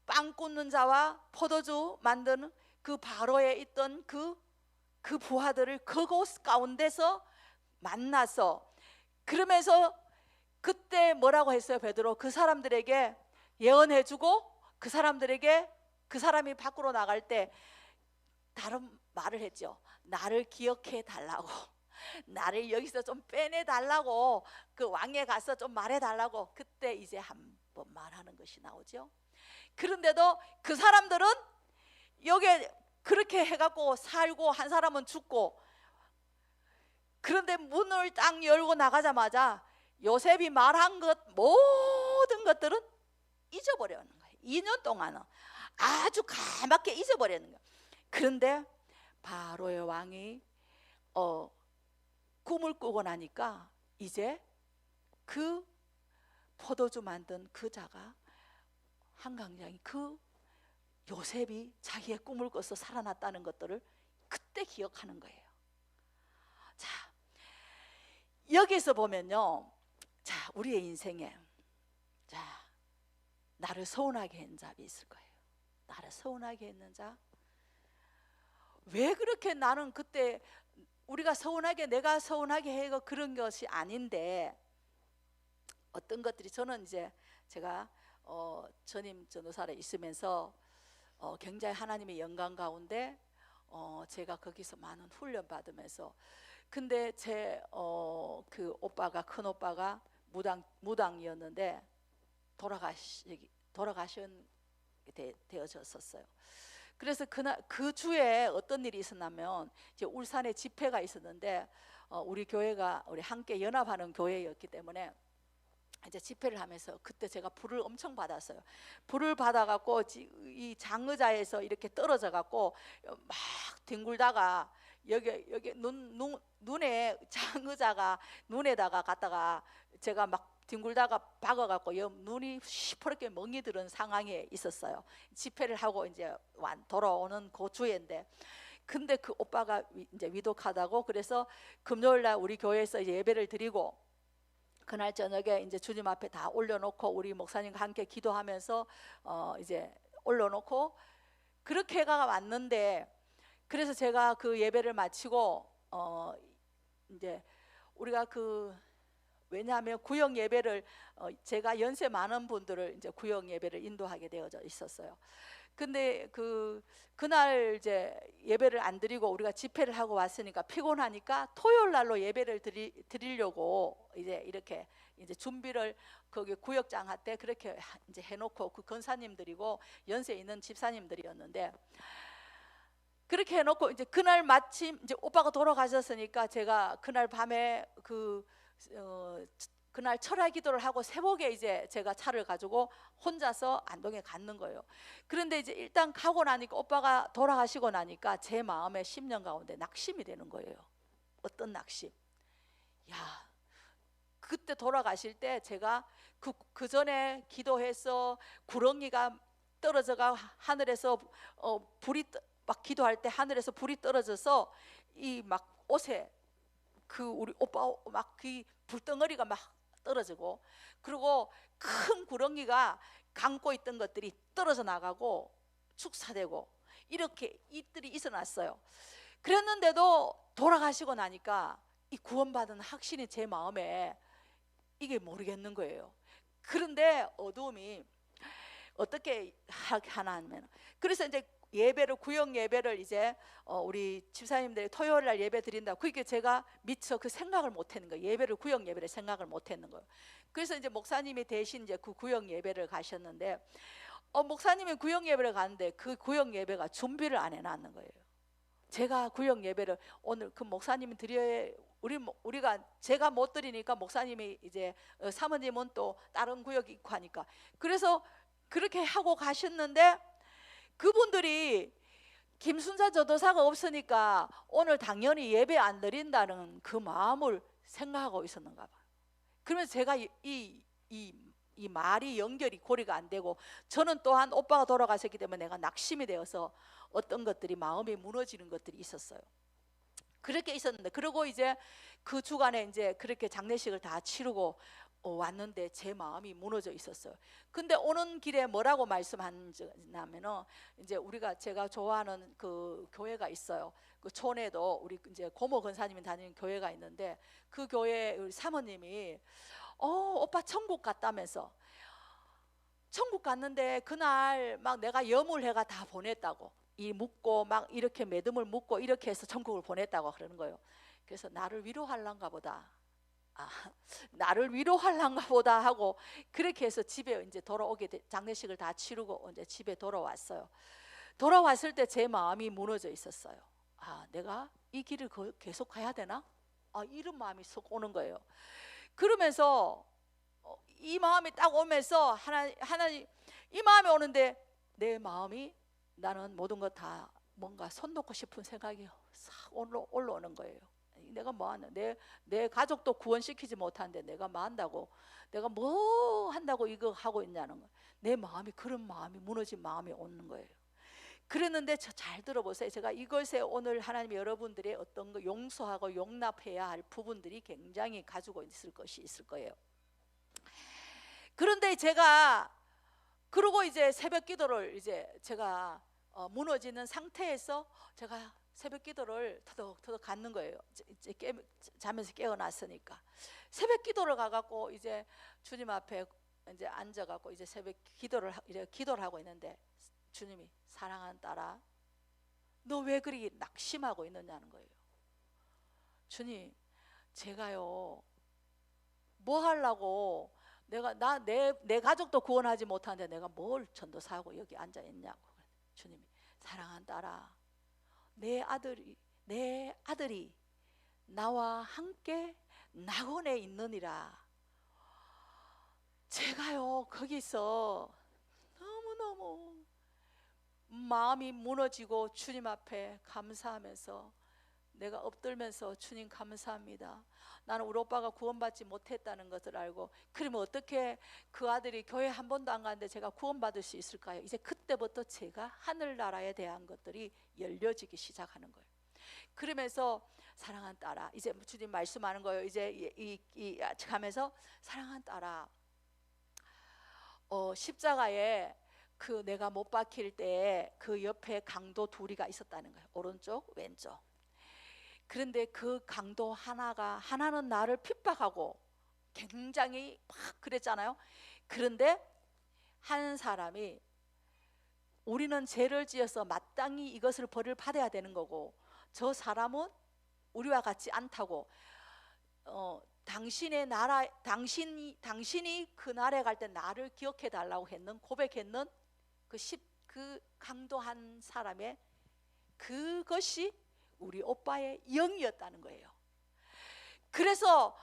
빵 굽는 자와 포도주 만드는 그 바로에 있던 그 부하들을 그곳 가운데서 만나서 그러면서 그때 뭐라고 했어요? 베드로 그 사람들에게 예언해주고 그 사람들에게 그 사람이 밖으로 나갈 때 다른 말을 했죠. 나를 기억해 달라고, 나를 여기서 좀 빼내 달라고, 그 왕에 가서 좀 말해 달라고. 그때 이제 한번 말하는 것이 나오죠. 그런데도 그 사람들은 여기 그렇게 해갖고 살고 한 사람은 죽고, 그런데 문을 딱 열고 나가자마자 요셉이 말한 것 모든 것들은 잊어버리는 거예요. 2년 동안은 아주 까맣게 잊어버리는 거예요. 그런데 바로의 왕이 꿈을 꾸고 나니까 이제 그 포도주 만든 그 자가 한강장이 그 요셉이 자기의 꿈을 꿔서 살아났다는 것들을 그때 기억하는 거예요. 자, 여기서 보면요, 자, 우리의 인생에 자, 나를 서운하게 했는 자가 있을 거예요. 나를 서운하게 했는 자. 왜 그렇게 나는 그때 우리가 서운하게 내가 서운하게 해가 그런 것이 아닌데 어떤 것들이 저는 이제 제가 전임 전도사에 있으면서 굉장히 하나님의 영광 가운데 제가 거기서 많은 훈련 받으면서 근데 제 그 오빠가 큰 오빠가 무당이었는데 돌아가신 되어졌었어요. 그래서 그 주에 어떤 일이 있었냐면 이제 울산에 집회가 있었는데 우리 교회가 우리 함께 연합하는 교회였기 때문에 이제 집회를 하면서 그때 제가 불을 엄청 받았어요. 불을 받아갖고 이 장의자에서 이렇게 떨어져 갖고 막 뒹굴다가 여기 눈에 장의자가 눈에다가 갔다가 제가 막 뒹굴다가 박아갖고 눈이 시퍼렇게 멍이 들은 상황에 있었어요. 집회를 하고 이제 돌아오는 그 주에인데, 근데 그 오빠가 이제 위독하다고 그래서 금요일날 우리 교회에서 이제 예배를 드리고 그날 저녁에 이제 주님 앞에 다 올려놓고 우리 목사님과 함께 기도하면서 이제 올려놓고 그렇게 해가 왔는데, 그래서 제가 그 예배를 마치고 이제 우리가 왜냐하면 구역 예배를 제가 연세 많은 분들을 이제 구역 예배를 인도하게 되어져 있었어요. 근데 그날 이제 예배를 안 드리고 우리가 집회를 하고 왔으니까 피곤하니까 토요일 날로 예배를 드리려고 이제 이렇게 이제 준비를 거기 구역장한테 그렇게 이제 해놓고 그 권사님들이고 연세 있는 집사님들이었는데 그렇게 해놓고 이제 그날 마침 이제 오빠가 돌아가셨으니까 제가 그날 밤에 그날 철야 기도를 하고 새벽에 이제 제가 차를 가지고 혼자서 안동에 갔는 거예요. 그런데 이제 일단 가고 나니까 오빠가 돌아가시고 나니까 제 마음에 10년 가운데 낙심이 되는 거예요. 어떤 낙심? 야, 그때 돌아가실 때 제가 그 전에 기도해서 구렁이가 떨어져가 하늘에서 불이 막 기도할 때 하늘에서 불이 떨어져서 이 막 옷에 그 우리 오빠 막 그 불덩어리가 막 떨어지고, 그리고 큰 구렁이가 감고 있던 것들이 떨어져 나가고 축사되고 이렇게 일들이 있어놨어요. 그랬는데도 돌아가시고 나니까 이 구원받은 확신이 제 마음에 이게 모르겠는 거예요. 그런데 어두움이 어떻게 하나 하면, 그래서 이제 예배를, 구역 예배를 이제 우리 집사님들이 토요일 날 예배 드린다. 그게 제가 미처 그 생각을 못 했는 거예요. 예배를, 구역 예배를 생각을 못 했는 거예요. 그래서 이제 목사님이 대신 이제 그 구역 예배를 가셨는데, 목사님이 구역 예배를 가는데 그 구역 예배가 준비를 안 해놨는 거예요. 제가 구역 예배를 오늘 그 목사님이 드려야, 우리가 제가 못 드리니까 목사님이 이제 사모님은 또 다른 구역 있고 하니까, 그래서 그렇게 하고 가셨는데 그분들이 김순자 전도사가 없으니까 오늘 당연히 예배 안 드린다는 그 마음을 생각하고 있었는가 봐요. 그러면서 제가 이 말이 연결이 고리가 안 되고, 저는 또한 오빠가 돌아가셨기 때문에 내가 낙심이 되어서 어떤 것들이 마음이 무너지는 것들이 있었어요. 그렇게 있었는데, 그리고 이제 그 주간에 이제 그렇게 장례식을 다 치르고 왔는데 제 마음이 무너져 있었어요. 근데 오는 길에 뭐라고 말씀하냐면은, 이제 제가 좋아하는 그 교회가 있어요. 그 촌에도 우리 이제 고모 권사님이 다니는 교회가 있는데, 그 교회 우리 사모님이 오빠 천국 갔다면서, 천국 갔는데 그날 막 내가 여물해가 다 보냈다고, 이 묻고 막 이렇게 매듭을 묶고 이렇게 해서 천국을 보냈다고 그러는 거예요. 그래서 나를 위로하려는가 보다, 나를 위로하려는가 보다 하고 그렇게 해서 집에 이제 돌아오게 장례식을 다 치르고 이제 집에 돌아왔어요. 돌아왔을 때 제 마음이 무너져 있었어요. 내가 이 길을 계속 가야 되나? 이런 마음이 쏙 오는 거예요. 그러면서 이 마음이 딱 오면서 하나님 이 마음이 오는데, 내 마음이, 나는 모든 것 다 뭔가 손 놓고 싶은 생각이 싹 올라오는 거예요. 내가 뭐 하나, 내 가족도 구원시키지 못하는데 내가 뭐 한다고, 내가 뭐 한다고 이거 하고 있냐는 거예요. 내 마음이, 그런 마음이, 무너진 마음이 오는 거예요. 그랬는데 잘 들어보세요. 제가 이것에 오늘 하나님이 여러분들의 어떤 거 용서하고 용납해야 할 부분들이 굉장히 가지고 있을 것이 있을 거예요. 그런데 제가 그러고 이제 새벽 기도를 이제 제가 무너지는 상태에서 제가 새벽 기도를 터덕터덕 갖는 거예요. 이제 잠에서 깨어났으니까 새벽 기도를 가갖고 이제 주님 앞에 이제 앉아갖고 이제 새벽 기도를 하고 있는데, 주님이, 사랑하는 딸아, 너 왜 그리 낙심하고 있느냐는 거예요. 주님, 제가요 뭐 하려고, 내 가족도 구원하지 못하는데 내가 뭘 전도사하고 여기 앉아 있냐고. 주님이, 사랑하는 딸아, 내 아들이 나와 함께 낙원에 있느니라. 제가요 거기서 너무너무 마음이 무너지고 주님 앞에 감사하면서, 내가 엎들면서, 주님 감사합니다. 나는 우리 오빠가 구원받지 못했다는 것을 알고, 그러면 어떻게 그 아들이 교회 한 번도 안 가는데 제가 구원받을 수 있을까요? 이제 그때부터 제가 하늘나라에 대한 것들이 열려지기 시작하는 거예요. 그러면서, 사랑하는 딸아, 이제 주님 말씀하는 거예요. 이제 가면서, 사랑하는 딸아, 십자가에 그 내가 못 박힐 때 그 옆에 강도 둘이가 있었다는 거예요. 오른쪽 왼쪽. 그런데 그 강도 하나는 나를 핍박하고 굉장히 막 그랬잖아요. 그런데 한 사람이, 우리는 죄를 지어서 마땅히 이것을 벌을 받아야 되는 거고, 저 사람은 우리와 같지 않다고, 당신의 나라, 당신이 그 나라에 갈 때 나를 기억해 달라고 고백했는 그 강도한 사람의 그것이 우리 오빠의 영이었다는 거예요. 그래서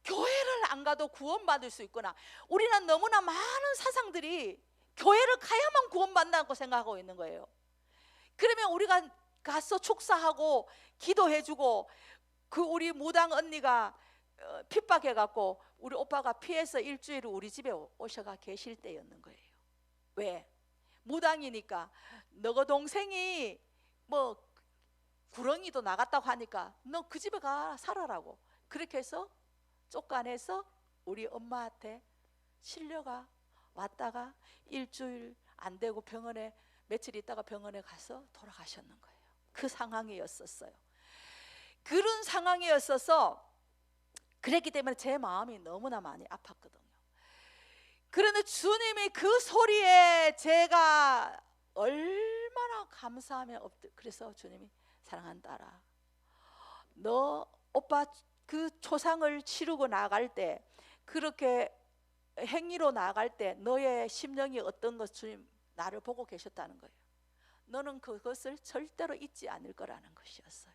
교회를 안 가도 구원받을 수 있구나. 우리는 너무나 많은 사상들이 교회를 가야만 구원받는다고 생각하고 있는 거예요. 그러면 우리가 가서 축사하고 기도해주고, 그 우리 무당 언니가 핍박해갖고 우리 오빠가 피해서 일주일 우리 집에 오셔가 계실 때였는 거예요. 왜? 무당이니까 너가 동생이 뭐 구렁이도 나갔다고 하니까 너 그 집에 가 살아라고 그렇게 해서 쫓아내서 우리 엄마한테 실려가 왔다가 일주일 안 되고 병원에 며칠 있다가 병원에 가서 돌아가셨는 거예요. 그 상황이었었어요. 그런 상황이었어서 그랬기 때문에 제 마음이 너무나 많이 아팠거든요. 그런데 주님이 그 소리에 제가 얼마나 감사하며 그래서 주님이 사랑하는 딸아, 너 오빠 그 초상을 치르고 나갈 때 그렇게 행위로 나갈 때 너의 심령이 어떤 것 주님 나를 보고 계셨다는 거예요. 너는 그것을 절대로 잊지 않을 거라는 것이었어요.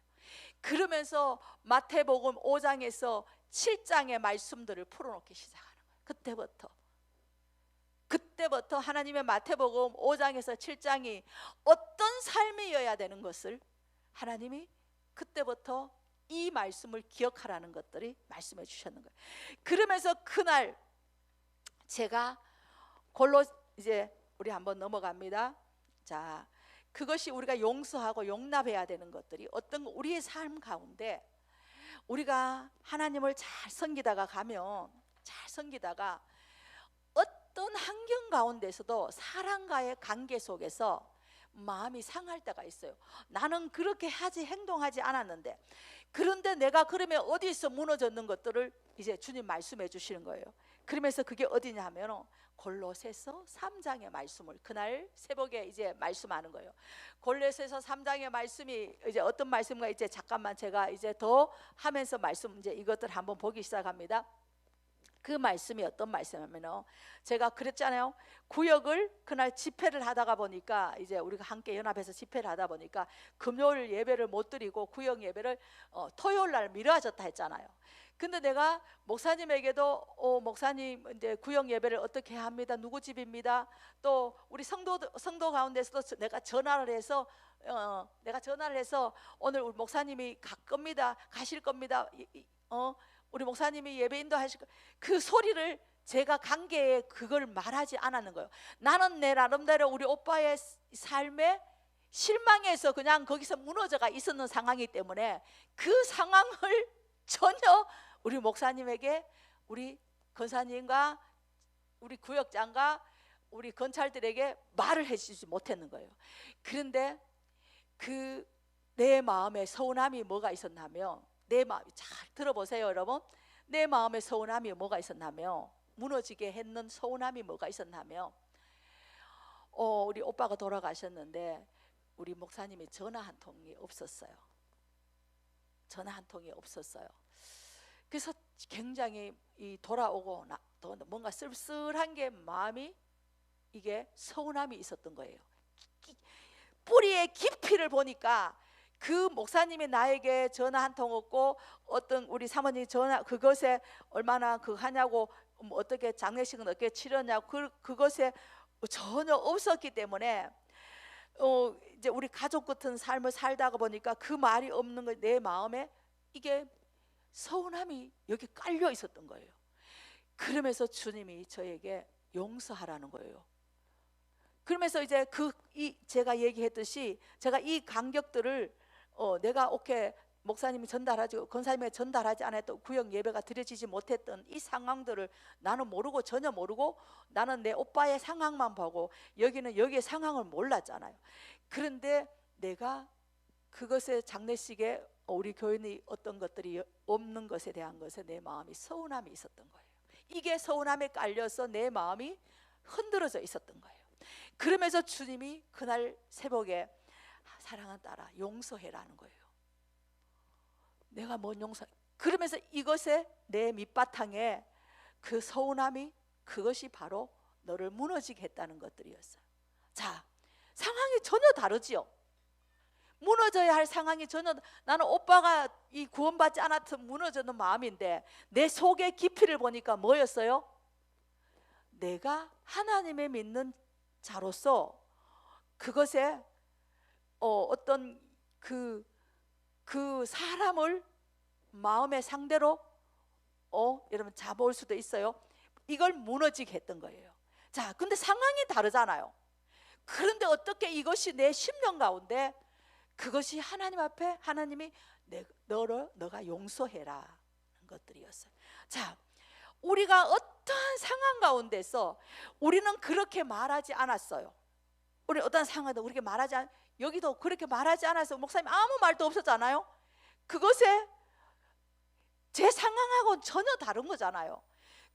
그러면서 마태복음 5장에서 7장의 말씀들을 풀어놓기 시작하는 거예요. 그때부터 하나님의 마태복음 5장에서 7장이 어떤 삶이어야 되는 것을 하나님이 그때부터 이 말씀을 기억하라는 것들이 말씀해 주셨는 거예요. 그러면서 그날 제가 이제 우리 한번 넘어갑니다. 자, 그것이 우리가 용서하고 용납해야 되는 것들이 어떤 우리의 삶 가운데 우리가 하나님을 잘 섬기다가 어떤 환경 가운데서도 사람과의 관계 속에서 마음이 상할 때가 있어요. 나는 그렇게 행동하지 않았는데, 그런데 내가 그러면 어디서 무너졌는 것들을 이제 주님 말씀해 주시는 거예요. 그러면서 그게 어디냐 하면 골로새서 3장의 말씀을 그날 새벽에 이제 말씀하는 거예요. 골로새서 3장의 말씀이 이제 어떤 말씀인가 이제 잠깐만 제가 이제 더 하면서 말씀 이제 이것들 한번 보기 시작합니다. 그 말씀이 어떤 말씀이냐면 제가 그랬잖아요. 구역을 그날 집회를 하다가 보니까 이제 우리가 함께 연합해서 집회를 하다 보니까 금요일 예배를 못 드리고 구역 예배를 토요일 날 미뤄졌다 했잖아요. 근데 내가 목사님에게도 목사님 이제 구역 예배를 어떻게 합니다. 누구 집입니다. 또 우리 성도 가운데서도 내가 전화를 해서 오늘 우리 목사님이 가실 겁니다. 우리 목사님이 예배 인도하실 거, 그 소리를 제가 관계에 그걸 말하지 않았는 거예요. 나는 내 나름대로 우리 오빠의 삶에 실망해서 그냥 거기서 무너져가 있었는 상황이기 때문에 그 상황을 전혀 우리 목사님에게 우리 권사님과 우리 구역장과 우리 건찰들에게 말을 해주지 못했는 거예요. 그런데 그 내 마음에 서운함이 뭐가 있었냐면, 내 마음이 잘 들어보세요 여러분. 내 마음에 서운함이 뭐가 있었냐면, 무너지게 했는 서운함이 뭐가 있었냐면 우리 오빠가 돌아가셨는데 우리 목사님이 전화 한 통이 없었어요. 그래서 굉장히 돌아오고 뭔가 쓸쓸한 게 마음이 이게 서운함이 있었던 거예요. 뿌리의 깊이를 보니까 그 목사님이 나에게 전화 한 통 없고 어떤 우리 사모님 전화 그것에 얼마나 하냐고 어떻게 장례식은 어떻게 치렀냐고 그것에 전혀 없었기 때문에 이제 우리 가족 같은 삶을 살다가 보니까 그 말이 없는 거 내 마음에 이게 서운함이 여기 깔려 있었던 거예요. 그러면서 주님이 저에게 용서하라는 거예요. 그러면서 이제 제가 얘기했듯이 제가 이 간격들을 내가 목사님이 전달하지 권사님이 전달하지 않았던 구역 예배가 드려지지 못했던 이 상황들을 나는 모르고 전혀 모르고 나는 내 오빠의 상황만 보고 여기의 상황을 몰랐잖아요. 그런데 내가 그것의 장례식에 우리 교인이 어떤 것들이 없는 것에 대한 것에 내 마음이 서운함이 있었던 거예요. 이게 서운함에 깔려서 내 마음이 흔들어져 있었던 거예요. 그러면서 주님이 그날 새벽에 사랑하는 딸아 용서해라는 거예요. 내가 뭔 용서? 그러면서 이것에 내 밑바탕에 그 서운함이 그것이 바로 너를 무너지게 했다는 것들이었어요. 자, 상황이 전혀 다르지요. 무너져야 할 상황이 전혀, 나는 오빠가 이 구원받지 않았던 무너지는 마음인데 내 속의 깊이를 보니까 뭐였어요? 내가 하나님을 믿는 자로서 그것에 어떤 그 사람을 마음의 상대로 여러분 잡아올 수도 있어요. 이걸 무너지게 했던 거예요. 자, 근데 상황이 다르잖아요. 그런데 어떻게 이것이 내 심령 가운데 그것이 하나님 앞에 하나님이 너가 용서해라 하는 것들이었어요. 자, 우리가 어떠한 상황 가운데서 우리는 그렇게 말하지 않았어요. 우리 어떤 상황도 그렇게 말하지 여기도 그렇게 말하지 않아서 목사님 아무 말도 없었잖아요. 그것에 제 상황하고는 전혀 다른 거잖아요.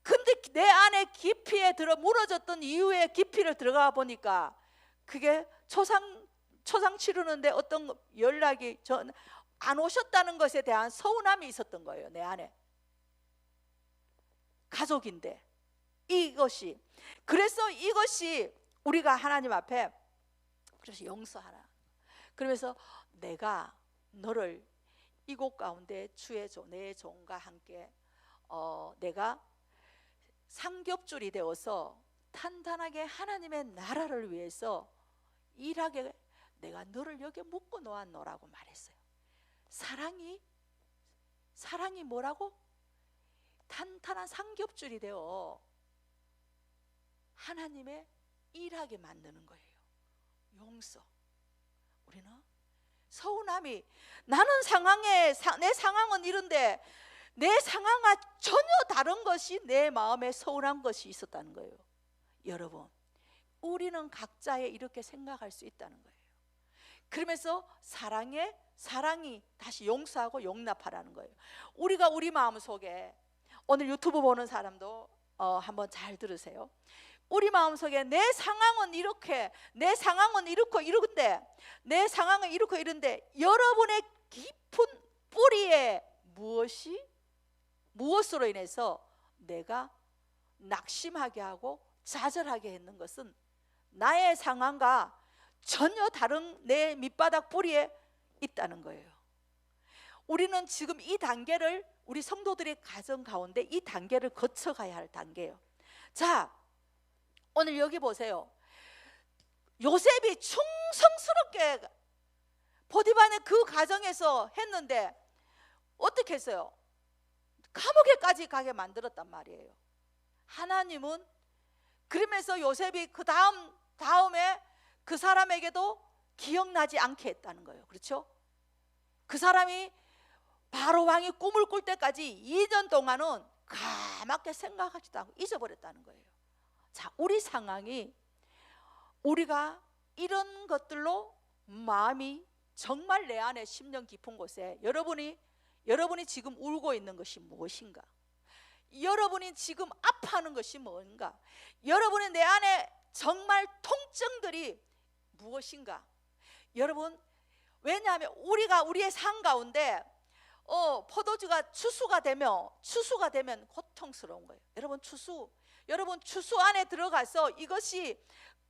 근데 내 안에 깊이에 무너졌던 이유의 깊이를 들어가 보니까 그게 초상 치르는데 어떤 연락이 안 오셨다는 것에 대한 서운함이 있었던 거예요. 내 안에 가족인데 이것이, 그래서 이것이 우리가 하나님 앞에 그래서 용서하라. 그러면서 내가 너를 이곳 가운데 내 종과 함께 내가 삼겹줄이 되어서 탄탄하게 하나님의 나라를 위해서 일하게 내가 너를 여기 묶어 놓았노라고 말했어요. 사랑이 뭐라고? 탄탄한 삼겹줄이 되어 하나님의 일하게 만드는 거예요. 용서. 우리는 서운함이, 나는 내 상황은 이런데 내 상황과 전혀 다른 것이 내 마음에 서운한 것이 있었다는 거예요. 여러분, 우리는 각자의 이렇게 생각할 수 있다는 거예요. 그러면서 사랑이 다시 용서하고 용납하라는 거예요. 우리가 우리 마음속에, 오늘 유튜브 보는 사람도 한번 잘 들으세요. 우리 마음속에 내 상황은 이렇고 이런데 내 상황은 이렇고 이런데 여러분의 깊은 뿌리에 무엇으로 인해서 내가 낙심하게 하고 좌절하게 했는 것은 나의 상황과 전혀 다른 내 밑바닥 뿌리에 있다는 거예요. 우리는 지금 이 단계를, 우리 성도들의 가정 가운데 이 단계를 거쳐가야 할 단계예요. 자, 오늘 여기 보세요. 요셉이 충성스럽게 보디발의 그 가정에서 했는데 어떻게 했어요? 감옥에까지 가게 만들었단 말이에요. 하나님은 그러면서 요셉이 그 다음에 그 사람에게도 기억나지 않게 했다는 거예요. 그렇죠? 그 사람이 바로 왕이 꿈을 꿀 때까지 2년 동안은 가맣게 생각하지도 않고 잊어버렸다는 거예요. 자, 우리 상황이, 우리가 이런 것들로 마음이 정말 내 안에 심령 깊은 곳에 여러분이 지금 울고 있는 것이 무엇인가? 여러분이 지금 아파하는 것이 뭔가? 여러분의 내 안에 정말 통증들이 무엇인가? 여러분, 왜냐하면 우리의 삶 가운데 포도주가 추수가 되면 고통스러운 거예요. 여러분 추수 안에 들어가서 이것이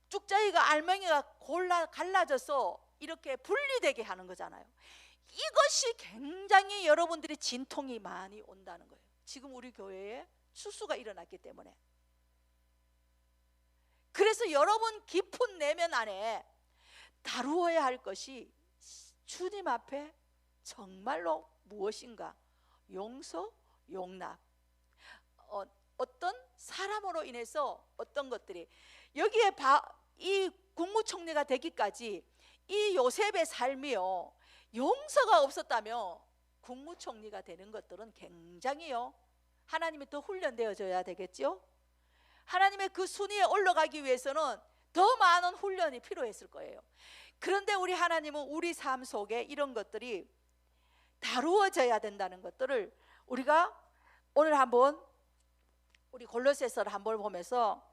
쭉자기가 알맹이가 갈라져서 이렇게 분리되게 하는 거잖아요. 이것이 굉장히 여러분들이 진통이 많이 온다는 거예요. 지금 우리 교회에 추수가 일어났기 때문에. 그래서 여러분 깊은 내면 안에 다루어야 할 것이 주님 앞에 정말로 무엇인가? 용서, 용납. 어떤 사람으로 인해서 어떤 것들이, 여기에 이 국무총리가 되기까지 이 요셉의 삶이요, 용서가 없었다면 국무총리가 되는 것들은 굉장히요, 하나님이 더 훈련되어져야 되겠죠. 하나님의 그 순위에 올라가기 위해서는 더 많은 훈련이 필요했을 거예요. 그런데 우리 하나님은 우리 삶 속에 이런 것들이 다루어져야 된다는 것들을 우리가 오늘 한번 우리 골로새서를 한번 보면서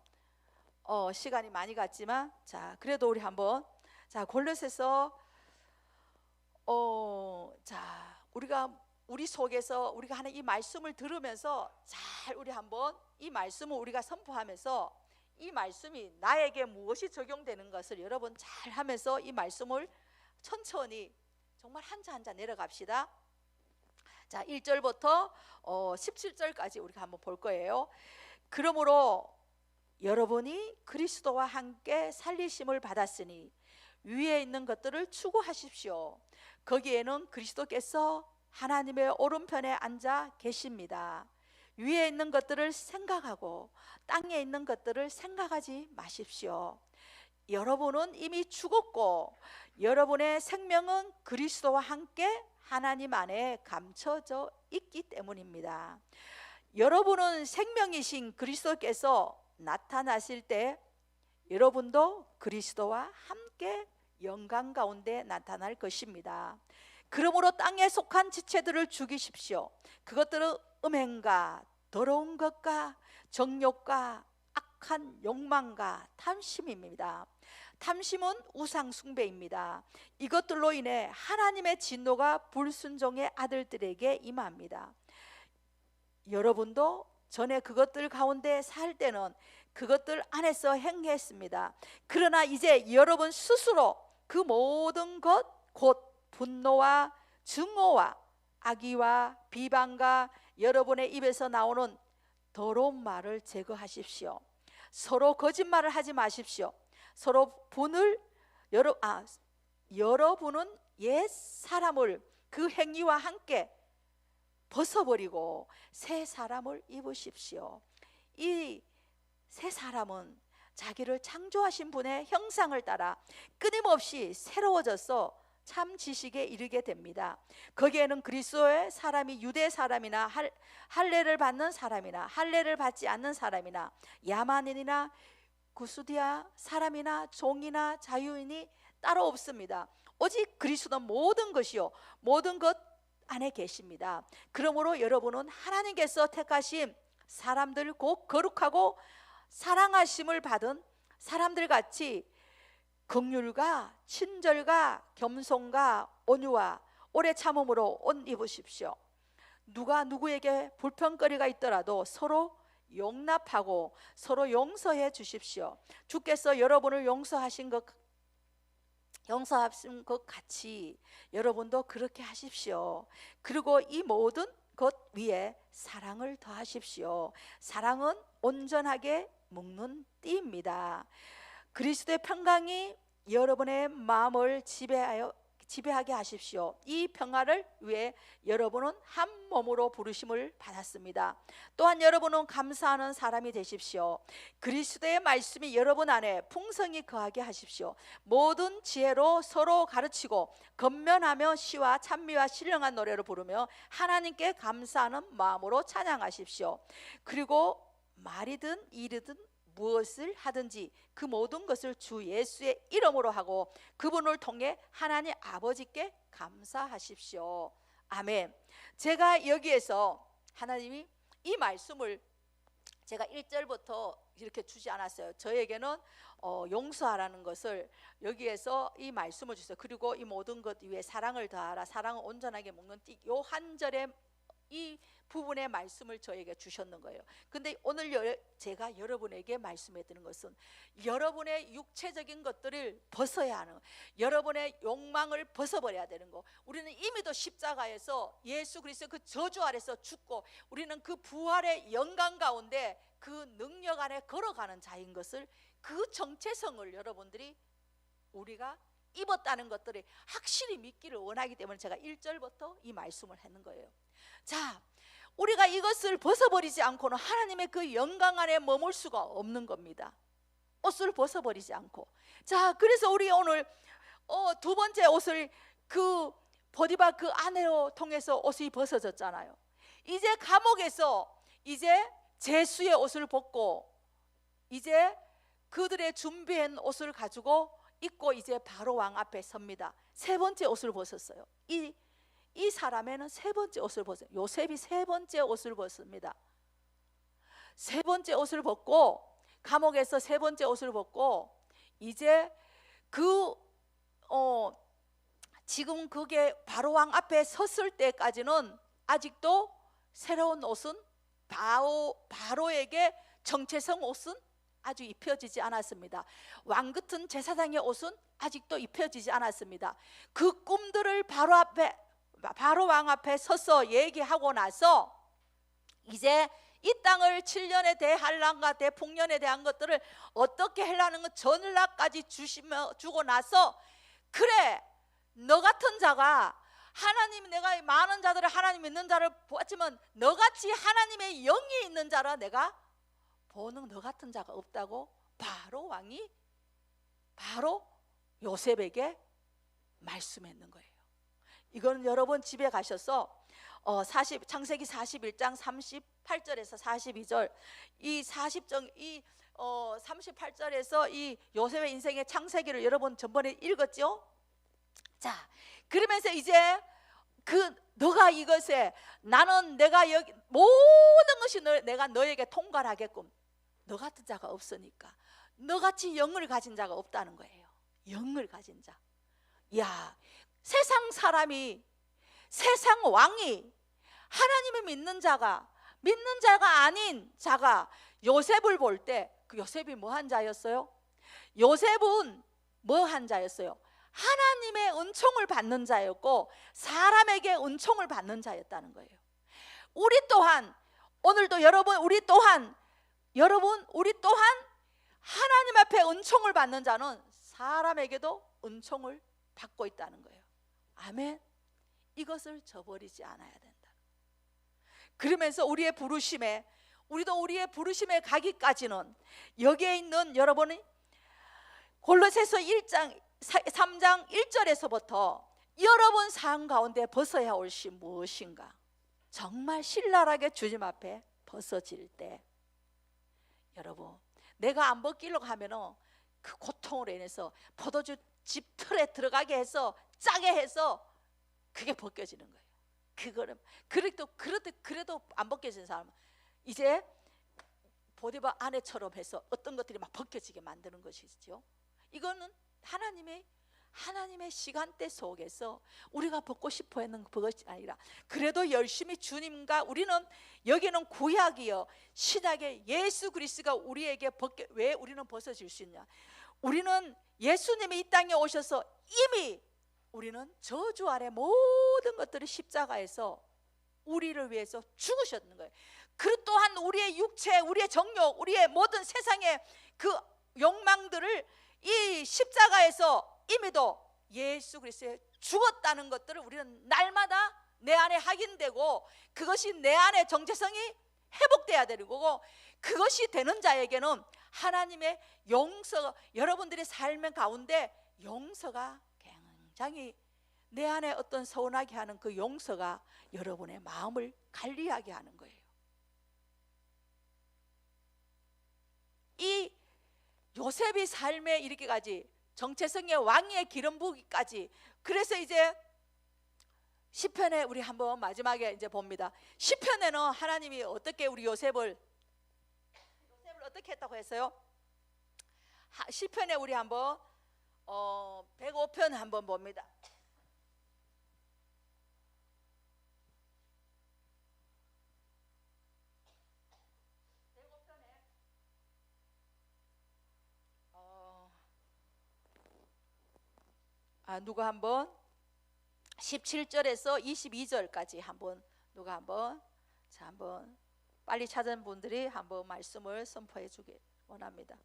시간이 많이 갔지만, 자, 그래도 우리 한번, 자, 골로새서 자, 우리 속에서 우리가 하는 이 말씀을 들으면서 잘 우리 한번 이 말씀을 우리가 선포하면서 이 말씀이 나에게 무엇이 적용되는 것을 여러분 잘 하면서 이 말씀을 천천히 정말 한자 한자 내려갑시다. 자, 1절부터 17절까지 우리가 한번 볼 거예요. 그러므로 여러분이 그리스도와 함께 살리심을 받았으니 위에 있는 것들을 추구하십시오. 거기에는 그리스도께서 하나님의 오른편에 앉아 계십니다. 위에 있는 것들을 생각하고 땅에 있는 것들을 생각하지 마십시오. 여러분은 이미 죽었고 여러분의 생명은 그리스도와 함께 하나님 안에 감춰져 있기 때문입니다. 여러분은 생명이신 그리스도께서 나타나실 때 여러분도 그리스도와 함께 영광 가운데 나타날 것입니다. 그러므로 땅에 속한 지체들을 죽이십시오. 그것들은 음행과 더러운 것과 정욕과 악한 욕망과 탐심입니다. 탐심은 우상 숭배입니다. 이것들로 인해 하나님의 진노가 불순종의 아들들에게 임합니다. 여러분도 전에 그것들 가운데 살 때는 그것들 안에서 행했습니다. 그러나 이제 여러분 스스로 그 모든 것, 곧 분노와 증오와 악의와 비방과 여러분의 입에서 나오는 더러운 말을 제거하십시오. 서로 거짓말을 하지 마십시오. 서로 분을 여러분은 옛 사람을 그 행위와 함께 벗어버리고 새 사람을 입으십시오. 이 새 사람은 자기를 창조하신 분의 형상을 따라 끊임없이 새로워져서 참 지식에 이르게 됩니다. 거기에는 그리스도의 사람이 유대 사람이나 할례를 받는 사람이나 할례를 받지 않는 사람이나 야만인이나 구스디아 사람이나 종이나 자유인이 따로 없습니다. 오직 그리스도는 모든 것이요 모든 것 안에 계십니다. 그러므로 여러분은 하나님께서 택하신 사람들 곧 거룩하고 사랑하심을 받은 사람들 같이 긍휼과 친절과 겸손과 온유와 오래 참음으로 옷 입으십시오. 누가 누구에게 불평거리가 있더라도 서로 용납하고 서로 용서해 주십시오. 주께서 여러분을 용서하신 것 같이 여러분도 그렇게 하십시오. 그리고 이 모든 것 위에 사랑을 더하십시오. 사랑은 온전하게 묶는 띠입니다. 그리스도의 평강이 여러분의 마음을 지배하게 하십시오. 이 평화를 위해 여러분은 한 몸으로 부르심을 받았습니다. 또한 여러분은 감사하는 사람이 되십시오. 그리스도의 말씀이 여러분 안에 풍성히 거하게 하십시오. 모든 지혜로 서로 가르치고 건면하며 시와 찬미와 신령한 노래를 부르며 하나님께 감사하는 마음으로 찬양하십시오. 그리고 말이든 일이든 무엇을 하든지 그 모든 것을 주 예수의 이름으로 하고 그분을 통해 하나님 아버지께 감사하십시오. 아멘. 제가 여기에서 하나님이 이 말씀을 제가 1절부터 이렇게 주지 않았어요. 저에게는 용서하라는 것을 여기에서 이 말씀을 주세요. 그리고 이 모든 것 위에 사랑을 더하라. 사랑은 온전하게 묶는 띠. 요 한 절에 이 부분의 말씀을 저에게 주셨는 거예요. 근데 오늘 제가 여러분에게 말씀해 드리는 것은 여러분의 육체적인 것들을 벗어야 하는, 여러분의 욕망을 벗어버려야 되는 거. 우리는 이미도 십자가에서 예수 그리스도의 그 저주 아래서 죽고 우리는 그 부활의 영광 가운데 그 능력 안에 걸어가는 자인 것을, 그 정체성을 여러분들이 우리가 입었다는 것들이 확실히 믿기를 원하기 때문에 제가 1절부터 이 말씀을 하는 거예요. 자, 우리가 이것을 벗어버리지 않고는 하나님의 그 영광 안에 머물 수가 없는 겁니다. 옷을 벗어버리지 않고. 자, 그래서 우리 오늘 두 번째 옷을 그 보디바 그 아내로 통해서 옷이 벗어졌잖아요. 이제 감옥에서 이제 제수의 옷을 벗고 이제 그들의 준비한 옷을 가지고 입고 이제 바로 왕 앞에 섭니다. 세 번째 옷을 벗었어요. 이 사람에는 세 번째 옷을 벗어요. 요셉이 세 번째 옷을 벗습니다. 세 번째 옷을 벗고 감옥에서 세 번째 옷을 벗고 이제 지금 그게 바로 왕 앞에 섰을 때까지는 아직도 새로운 옷은 바로에게 정체성 옷은 아주 입혀지지 않았습니다. 왕 같은 제사장의 옷은 아직도 입혀지지 않았습니다. 그 꿈들을 바로 왕 앞에 서서 얘기하고 나서 이제 이 땅을 7년의 대환란과 대폭년에 대한 것들을 어떻게 하려는 것 전략까지 주고 나서, 그래 너 같은 자가 하나님, 내가 많은 자들을 하나님 믿는 자를 보았지만 너같이 하나님의 영이 있는 자라 내가 보는 너 같은 자가 없다고 바로 왕이 바로 요셉에게 말씀했는 거예요. 이거는 여러분 집에 가셔서 창세기 41장 38절에서 42절 이 38절에서 이 요셉의 인생의 창세기를 여러분 전번에 읽었죠? 자, 그러면서 이제 너가 이것에 나는 내가 여기 모든 것이 내가 너에게 통괄하겠군. 너 같은 자가 없으니까 너같이 영을 가진 자가 없다는 거예요. 영을 가진 자. 야, 세상 사람이, 세상 왕이 하나님을 믿는 자가 아닌 자가 요셉을 볼 때 그 요셉이 뭐한 자였어요? 요셉은 뭐한 자였어요? 하나님의 은총을 받는 자였고 사람에게 은총을 받는 자였다는 거예요. 우리 또한 오늘도 우리 또한 하나님 앞에 은총을 받는 자는 사람에게도 은총을 받고 있다는 거예요. 아멘. 이것을 저버리지 않아야 된다. 그러면서 우리도 우리의 부르심에 가기까지는 여기에 있는 여러분이 골로새서 3장 1절에서부터 여러분 삶 가운데 벗어야 할 것이 무엇인가? 정말 신랄하게 주님 앞에 벗어질 때 여러분, 내가 안 벗기려고 하면은 그 고통으로 인해서 포도주 집 틀에 들어가게 해서 짜게 해서 그게 벗겨지는 거예요. 그거는 그래도 안 벗겨진 사람은 이제 보디바 아내처럼 해서 어떤 것들이 막 벗겨지게 만드는 것이죠. 이거는 하나님의 시간대 속에서 우리가 벗고 싶어 하는 그것이 아니라 그래도 열심히 주님과 우리는 여기는 구약이요 신약의 예수 그리스도가 우리에게 왜 우리는 벗어질 수 있냐? 우리는 예수님이 이 땅에 오셔서 이미 우리는 저주 아래 모든 것들을 십자가에서 우리를 위해서 죽으셨는 거예요. 그 또한 우리의 육체, 우리의 정욕, 우리의 모든 세상의 그 욕망들을 이 십자가에서 이미도 예수 그리스도에 죽었다는 것들을 우리는 날마다 내 안에 확인되고 그것이 내 안에 정체성이 회복돼야 되는 거고 그것이 되는 자에게는 하나님의 용서, 여러분들의 삶의 가운데 용서가 굉장히 내 안에 어떤 서운하게 하는 그 용서가 여러분의 마음을 관리하게 하는 거예요. 이 요셉이 삶에 이르기까지 정체성의 왕위의 기름 부기까지 그래서 이제 시편에 우리 한번 마지막에 이제 봅니다. 시편에는 하나님이 어떻게 우리 요셉을 어떻게 했다고 했어요? 시편에 우리 한번 105편 한번 봅니다. 누가 한번 17절에서 22절까지 한번 누가 한번 한번 빨리 찾은 분들이 한번 말씀을 선포해 주길 원합니다.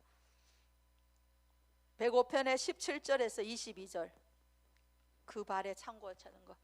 105편의 17절에서 22절 그 발에 참고 찾는 거.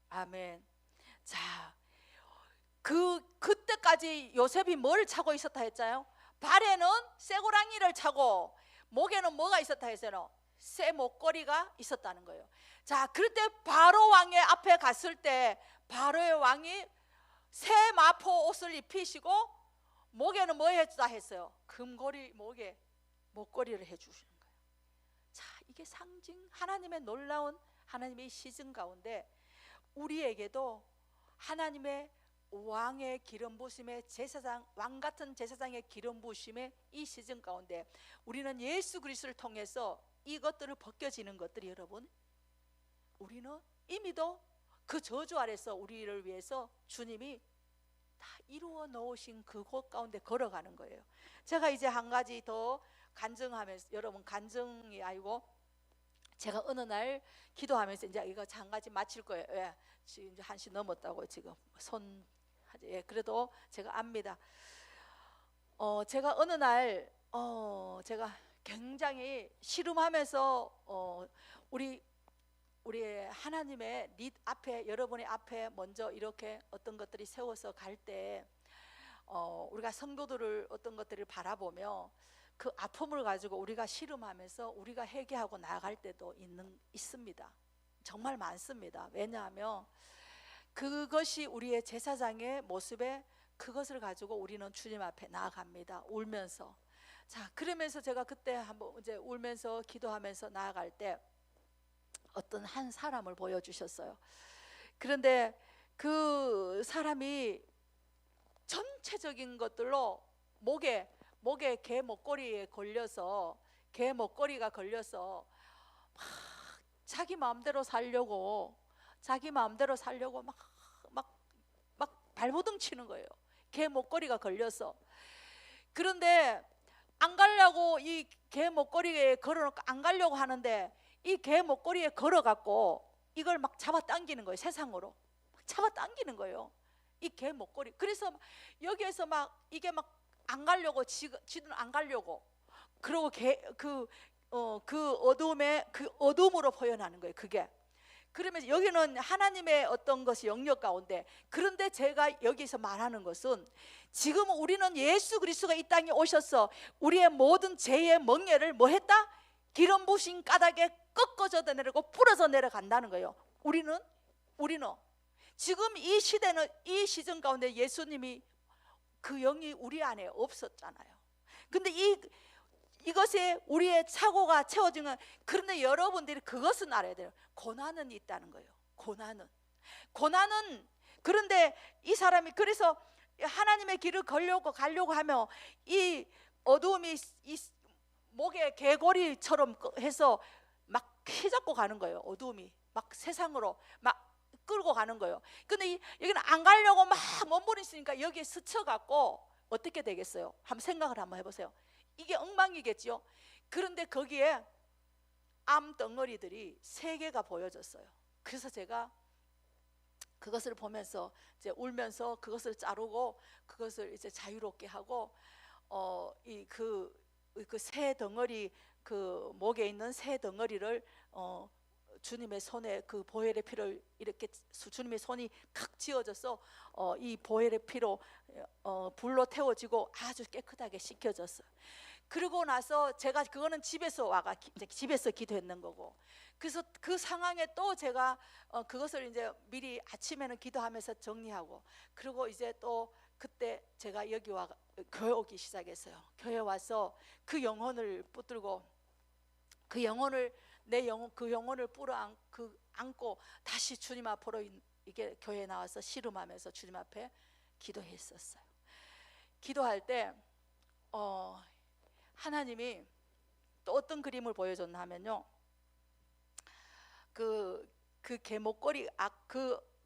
아멘. 자, 그때까지 요셉이 뭘 차고 있었다 했잖아요. 발에는 쇠고랑이를 차고 목에는 뭐가 있었다 했어요? 쇠 목걸이가 있었다는 거예요. 자, 그럴 때 바로 왕의 앞에 갔을 때 바로의 왕이 새 마포 옷을 입히시고 목에는 뭐 했다 했어요? 금고리 목에 목걸이를 해주시는 거예요. 자, 이게 상징 하나님의 놀라운 하나님의 시즌 가운데 우리에게도 하나님의 왕의 기름 부으심의 제사장, 왕 같은 제사장의 기름 부으심의 이 시즌 가운데 우리는 예수 그리스도를 통해서 이것들을 벗겨지는 것들이, 여러분, 우리는 이미도 그 저주 아래서 우리를 위해서 주님이 다 이루어 놓으신 그곳 가운데 걸어가는 거예요. 제가 이제 한 가지 더 간증하면서, 여러분, 간증이 아니고 제가 어느 날 기도하면서 이제 이거 한 가지 마칠 거예요. 예, 지금 이제 1시 넘었다고 지금 손 하지. 예, 그래도 제가 압니다. 제가 어느 날 제가 굉장히 씨름하면서 우리 하나님의 앞에, 여러분의 앞에 먼저 이렇게 어떤 것들이 세워서 갈 때 우리가 성도들을 어떤 것들을 바라보며 그 아픔을 가지고 우리가 씨름하면서 우리가 회개하고 나아갈 때도 있습니다. 정말 많습니다. 왜냐하면 그것이 우리의 제사장의 모습에, 그것을 가지고 우리는 주님 앞에 나아갑니다. 울면서. 자, 그러면서 제가 그때 한번 이제 울면서 기도하면서 나아갈 때 어떤 한 사람을 보여주셨어요. 그런데 그 사람이 전체적인 것들로 목에 개 목걸이에 걸려서, 개 목걸이가 걸려서 막 자기 마음대로 살려고 막 발버둥 치는 거예요. 개 목걸이가 걸려서. 그런데 안 가려고, 이 개 목걸이에 걸어놓고 안 가려고 하는데 이 개 목걸이에 걸어갖고 이걸 막 잡아당기는 거예요. 세상으로 잡아당기는 거예요, 이 개 목걸이. 그래서 여기에서 막 이게 막 안 가려고, 지는 안 가려고, 그리고 그 어둠으로 표현하는 거예요, 그게. 그러면서 여기는 하나님의 어떤 것이 영역 가운데, 그런데 제가 여기서 말하는 것은 지금 우리는 예수 그리스도가 이 땅에 오셔서 우리의 모든 죄의 멍에를 뭐 했다? 기름 부으신 까닭에 꺾어져 내려고 풀어서 내려간다는 거예요. 우리는 지금 이 시대는, 이 시즌 가운데 예수님이 그 영이 우리 안에 없었잖아요. 근데 이것에 우리의 사고가 채워지는, 그런데 여러분들이 그것은 알아야 돼요. 고난은 있다는 거예요. 고난은. 그런데 이 사람이 그래서 하나님의 길을 가려고 하며 이 어두움이 이 목에 개고리처럼 해서 막 휘잡고 가는 거예요. 어두움이 막 세상으로 막 끌고 가는 거예요. 근데 여기는 안 가려고 막 몸부림치니까 여기에 스쳐갖고 어떻게 되겠어요? 한번 생각을 한번 해보세요. 이게 엉망이겠죠. 그런데 거기에 암덩어리들이 3개가 보여졌어요. 그래서 제가 그것을 보면서 이제 울면서 그것을 자르고 그것을 이제 자유롭게 하고 그 새 덩어리, 그 목에 있는 새 덩어리를 주님의 손에 그 보혈의 피를 이렇게 주님의 손이 칵 지어져서 이 보혈의 피로 불로 태워지고 아주 깨끗하게 씻겨졌어요. 그러고 나서 제가 그거는 집에서 집에서 기도했는 거고, 그래서 그 상황에 또 제가 그것을 이제 미리 아침에는 기도하면서 정리하고, 그리고 이제 또 그때 제가 여기 교회 오기 시작했어요. 교회 와서 그 영혼을 붙들고 그 영혼을 안고 다시 주님 앞으로 이게 교회에 나와서 씨름하면서 주님 앞에 기도했었어요. 기도할 때 하나님이 또 어떤 그림을 보여줬나 하면요, 그 개 목걸이,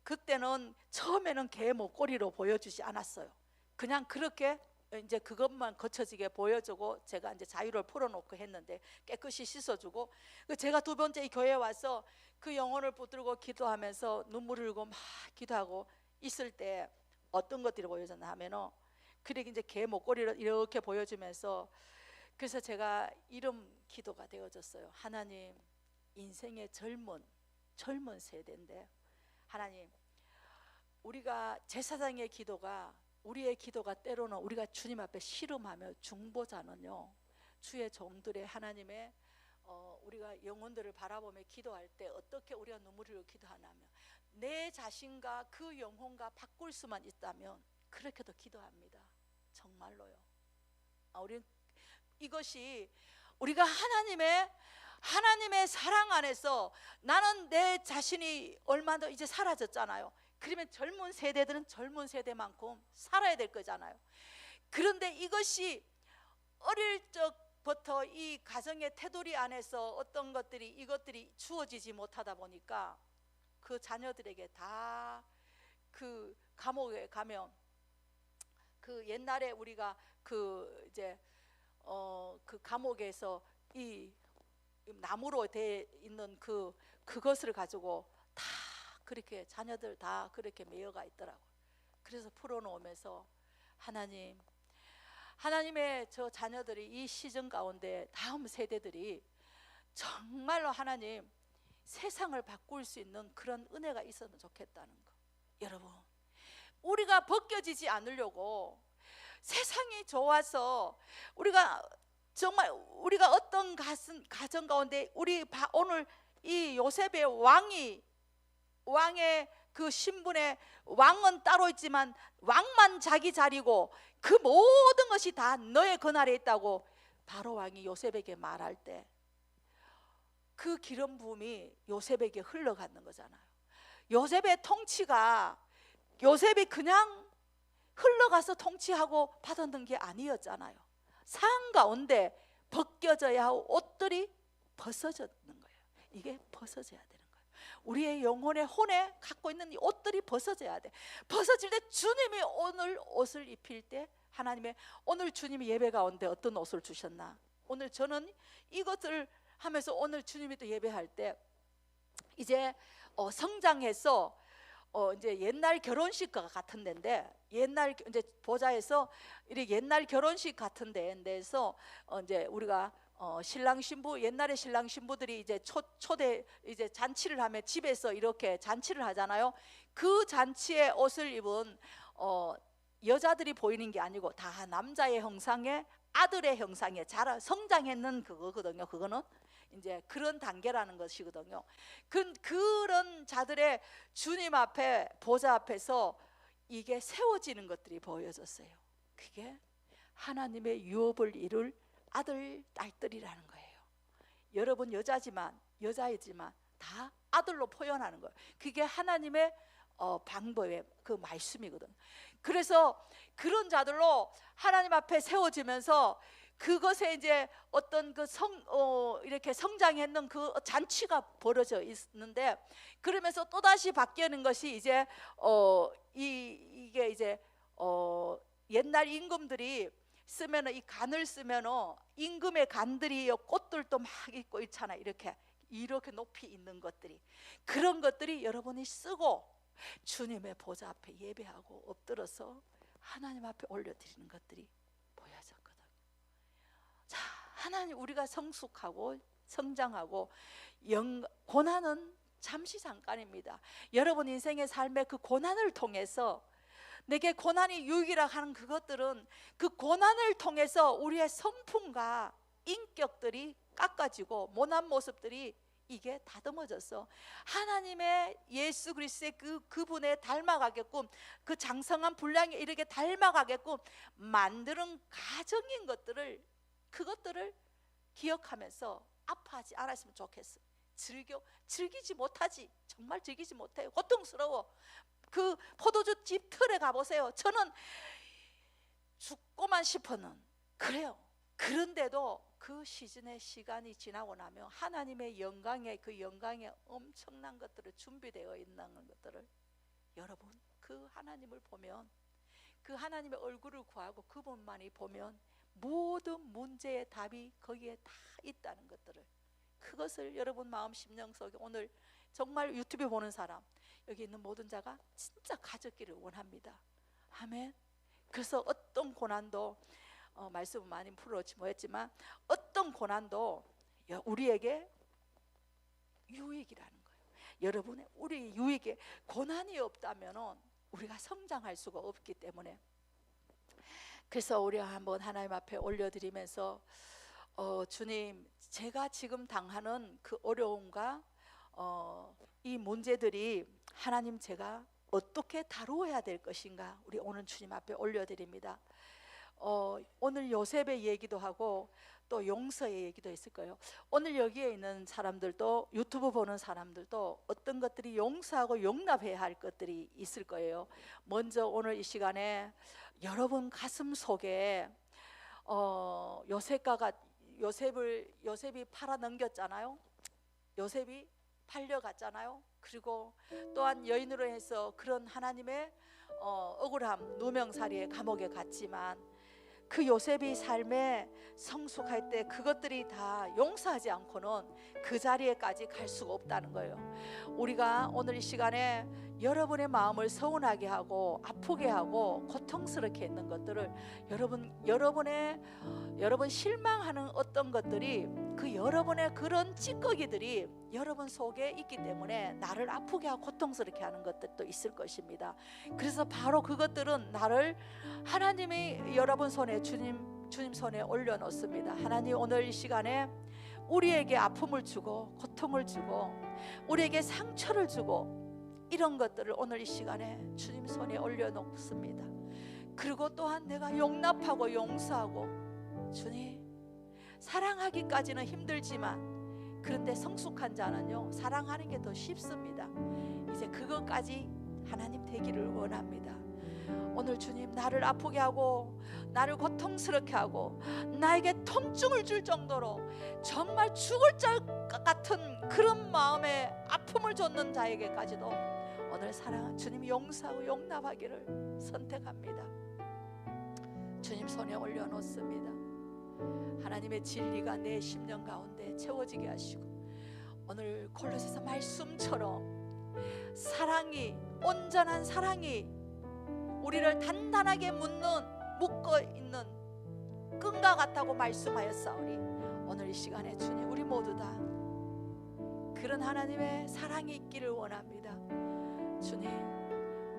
그때는 처음에는 개 목걸이로 보여주지 않았어요. 그냥 그렇게 이제 그것만 거쳐지게 보여주고 제가 이제 자유를 풀어놓고 했는데, 깨끗이 씻어주고, 제가 2번째 이 교회에 와서 그 영혼을 붙들고 기도하면서 눈물을 흘리고 막 기도하고 있을 때 어떤 것들이 보여졌나 하면은, 그래 이제 개 목걸이를 이렇게 보여주면서, 그래서 제가 이런 기도가 되어졌어요. 하나님, 인생의 젊은 세대인데, 하나님, 우리가 제사장의 기도가, 우리의 기도가 때로는 우리가 주님 앞에 씨름하며 중보자는요, 주의 종들의 하나님의 우리가 영혼들을 바라보며 기도할 때 어떻게 우리가 눈물을 기도하냐면, 내 자신과 그 영혼과 바꿀 수만 있다면 그렇게도 기도합니다. 정말로요. 우리 이것이 우리가 하나님의 사랑 안에서, 나는 내 자신이 얼마나 이제 사라졌잖아요. 그러면 젊은 세대들은 젊은 세대만큼 살아야 될 거잖아요. 그런데 이것이 어릴 적부터 이 가정의 테두리 안에서 어떤 것들이 이것들이 주어지지 못하다 보니까 그 자녀들에게 다 그 감옥에 가면 그 옛날에 우리가 그 이제 그 감옥에서 이 나무로 돼 있는 그것을 가지고 다 그렇게 자녀들 다 그렇게 매여가 있더라고요. 그래서 풀어놓으면서 하나님의 저 자녀들이 이 시즌 가운데 다음 세대들이 정말로 하나님 세상을 바꿀 수 있는 그런 은혜가 있었으면 좋겠다는 거. 여러분, 우리가 벗겨지지 않으려고 세상이 좋아서 우리가 정말 우리가 어떤 가정 가운데 오늘 이 요셉의 왕의 그 신분의 왕은 따로 있지만 왕만 자기 자리고 그 모든 것이 다 너의 권한에 있다고 바로 왕이 요셉에게 말할 때 그 기름 부음이 요셉에게 흘러가는 거잖아요. 요셉의 통치가 요셉이 그냥 흘러가서 통치하고 받았는 게 아니었잖아요. 상황 가운데 벗겨져야 할 옷들이 벗어졌는 거예요. 이게 벗어져야 되는 거예요. 우리의 영혼의 혼에 갖고 있는 이 옷들이 벗어져야 돼. 벗어질 때 주님이 오늘 옷을 입힐 때 하나님의 오늘 주님이 예배 가운데 어떤 옷을 주셨나? 오늘 저는 이것을 하면서 오늘 주님이 또 예배할 때 이제 성장해서 이제 옛날 결혼식 같은 데인데 옛날 이제 보자에서 이렇게 옛날 결혼식 같은 데에서 이제 우리가 신랑 신부 옛날에 신랑 신부들이 이제 초대 이제 잔치를 하면 집에서 이렇게 잔치를 하잖아요. 그 잔치에 옷을 입은 여자들이 보이는 게 아니고 다 남자의 형상에 아들의 형상에 자라 성장했는 그거거든요. 그거는 이제 그런 단계라는 것이거든요. 그런 자들의 주님 앞에 보좌 앞에서 이게 세워지는 것들이 보여졌어요. 그게 하나님의 유업을 이룰 아들 딸들이라는 거예요. 여러분 여자이지만 다 아들로 표현하는 거예요. 그게 하나님의 방법의 그 말씀이거든. 그래서 그런 자들로 하나님 앞에 세워지면서 그것에 이제 어떤 이렇게 성장했는 그 잔치가 벌어져 있는데 그러면서 또 다시 바뀌는 것이 이제 이게 이제 옛날 임금들이 쓰면은 이 간을 쓰면은 임금의 간들이 꽃들도 막 있고 있잖아요. 이렇게 높이 있는 것들이 그런 것들이 여러분이 쓰고 주님의 보좌 앞에 예배하고 엎드려서 하나님 앞에 올려드리는 것들이 보여졌거든요. 자, 하나님 우리가 성숙하고 성장하고 고난은 잠시 잠깐입니다. 여러분 인생의 삶의 그 고난을 통해서 내게 고난이 유익이라 하는 그것들은 그 고난을 통해서 우리의 성품과 인격들이 깎아지고 모난 모습들이 이게 다듬어져서 하나님의 예수 그리스도의 그분에 닮아가게끔 그 장성한 분량에 이르게 닮아가게끔 만드는 가정인 것들을 그것들을 기억하면서 아파하지 않았으면 좋겠어요. 즐기지 못하지. 정말 즐기지 못해요. 고통스러워. 그 포도주집 틀에 가보세요. 저는 죽고만 싶어는 그래요. 그런데도 그 시즌의 시간이 지나고 나면 하나님의 영광의 그 영광의 엄청난 것들을 준비되어 있는 것들을 여러분 그 하나님을 보면 그 하나님의 얼굴을 구하고 그분만이 보면 모든 문제의 답이 거기에 다 있다는 것들을 그것을 여러분 마음 심령 속에 오늘 정말 유튜브 보는 사람 여기 있는 모든 자가 진짜 가졌기를 원합니다. 아멘. 그래서 어떤 고난도 말씀은 많이 풀어놓지 못했지만 어떤 고난도 우리에게 유익이라는 거예요. 여러분의 우리 유익에 고난이 없다면 우리가 성장할 수가 없기 때문에 그래서 우리가 한번 하나님 앞에 올려드리면서 주님 제가 지금 당하는 그 어려움과 이 문제들이 하나님 제가 어떻게 다루어야 될 것인가 우리 오늘 주님 앞에 올려드립니다. 오늘 요셉의 얘기도 하고 또 용서의 얘기도 있을 거예요. 오늘 여기에 있는 사람들도, 유튜브 보는 사람들도 어떤 것들이 용서하고 용납해야 할 것들이 있을 거예요. 먼저 오늘 이 시간에 여러분 가슴 속에 요셉이 팔아 넘겼잖아요. 요셉이 팔려갔잖아요. 그리고 또한 여인으로 해서 그런 하나님의 억울함, 누명살이의 감옥에 갔지만 그 요셉이 삶에 성숙할 때 그것들이 다 용서하지 않고는 그 자리에까지 갈 수가 없다는 거예요. 우리가 오늘 이 시간에 여러분의 마음을 서운하게 하고 아프게 하고 고통스럽게 했는 것들을 여러분 실망하는 어떤 것들이, 그 여러분의 그런 찌꺼기들이 여러분 속에 있기 때문에 나를 아프게 하고 고통스럽게 하는 것들도 있을 것입니다. 그래서 바로 그것들은 나를 하나님이 여러분 손에, 주님 손에 올려놓습니다. 하나님, 오늘 이 시간에 우리에게 아픔을 주고 고통을 주고 우리에게 상처를 주고 이런 것들을 오늘 이 시간에 주님 손에 올려놓습니다. 그리고 또한 내가 용납하고 용서하고, 주님, 사랑하기까지는 힘들지만 그런데 성숙한 자는요, 사랑하는 게 더 쉽습니다. 이제 그것까지 하나님 되기를 원합니다. 오늘 주님, 나를 아프게 하고 나를 고통스럽게 하고 나에게 통증을 줄 정도로 정말 죽을 것 같은 그런 마음에 아픔을 줬는 자에게까지도 오늘 주님 용서하고 용납하기를 선택합니다. 주님 손에 올려놓습니다. 하나님의 진리가 내 심령 가운데 채워지게 하시고, 오늘 골로새서 말씀처럼 사랑이, 온전한 사랑이 우리를 단단하게 묶어 있는 끈과 같다고 말씀하였사오니, 오늘 이 시간에 주님, 우리 모두 다 그런 하나님의 사랑이 있기를 원합니다. 주님,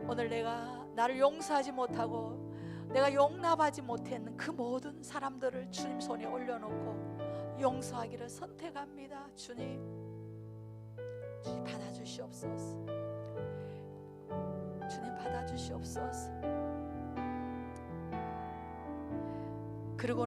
오늘 내가 나를 용서하지 못하고 내가 용납하지 못했는 그 모든 사람들을 주님 손에 올려놓고 용서하기를 선택합니다. 주님 받아주시옵소서. 주님 받아주시옵소서. 그리고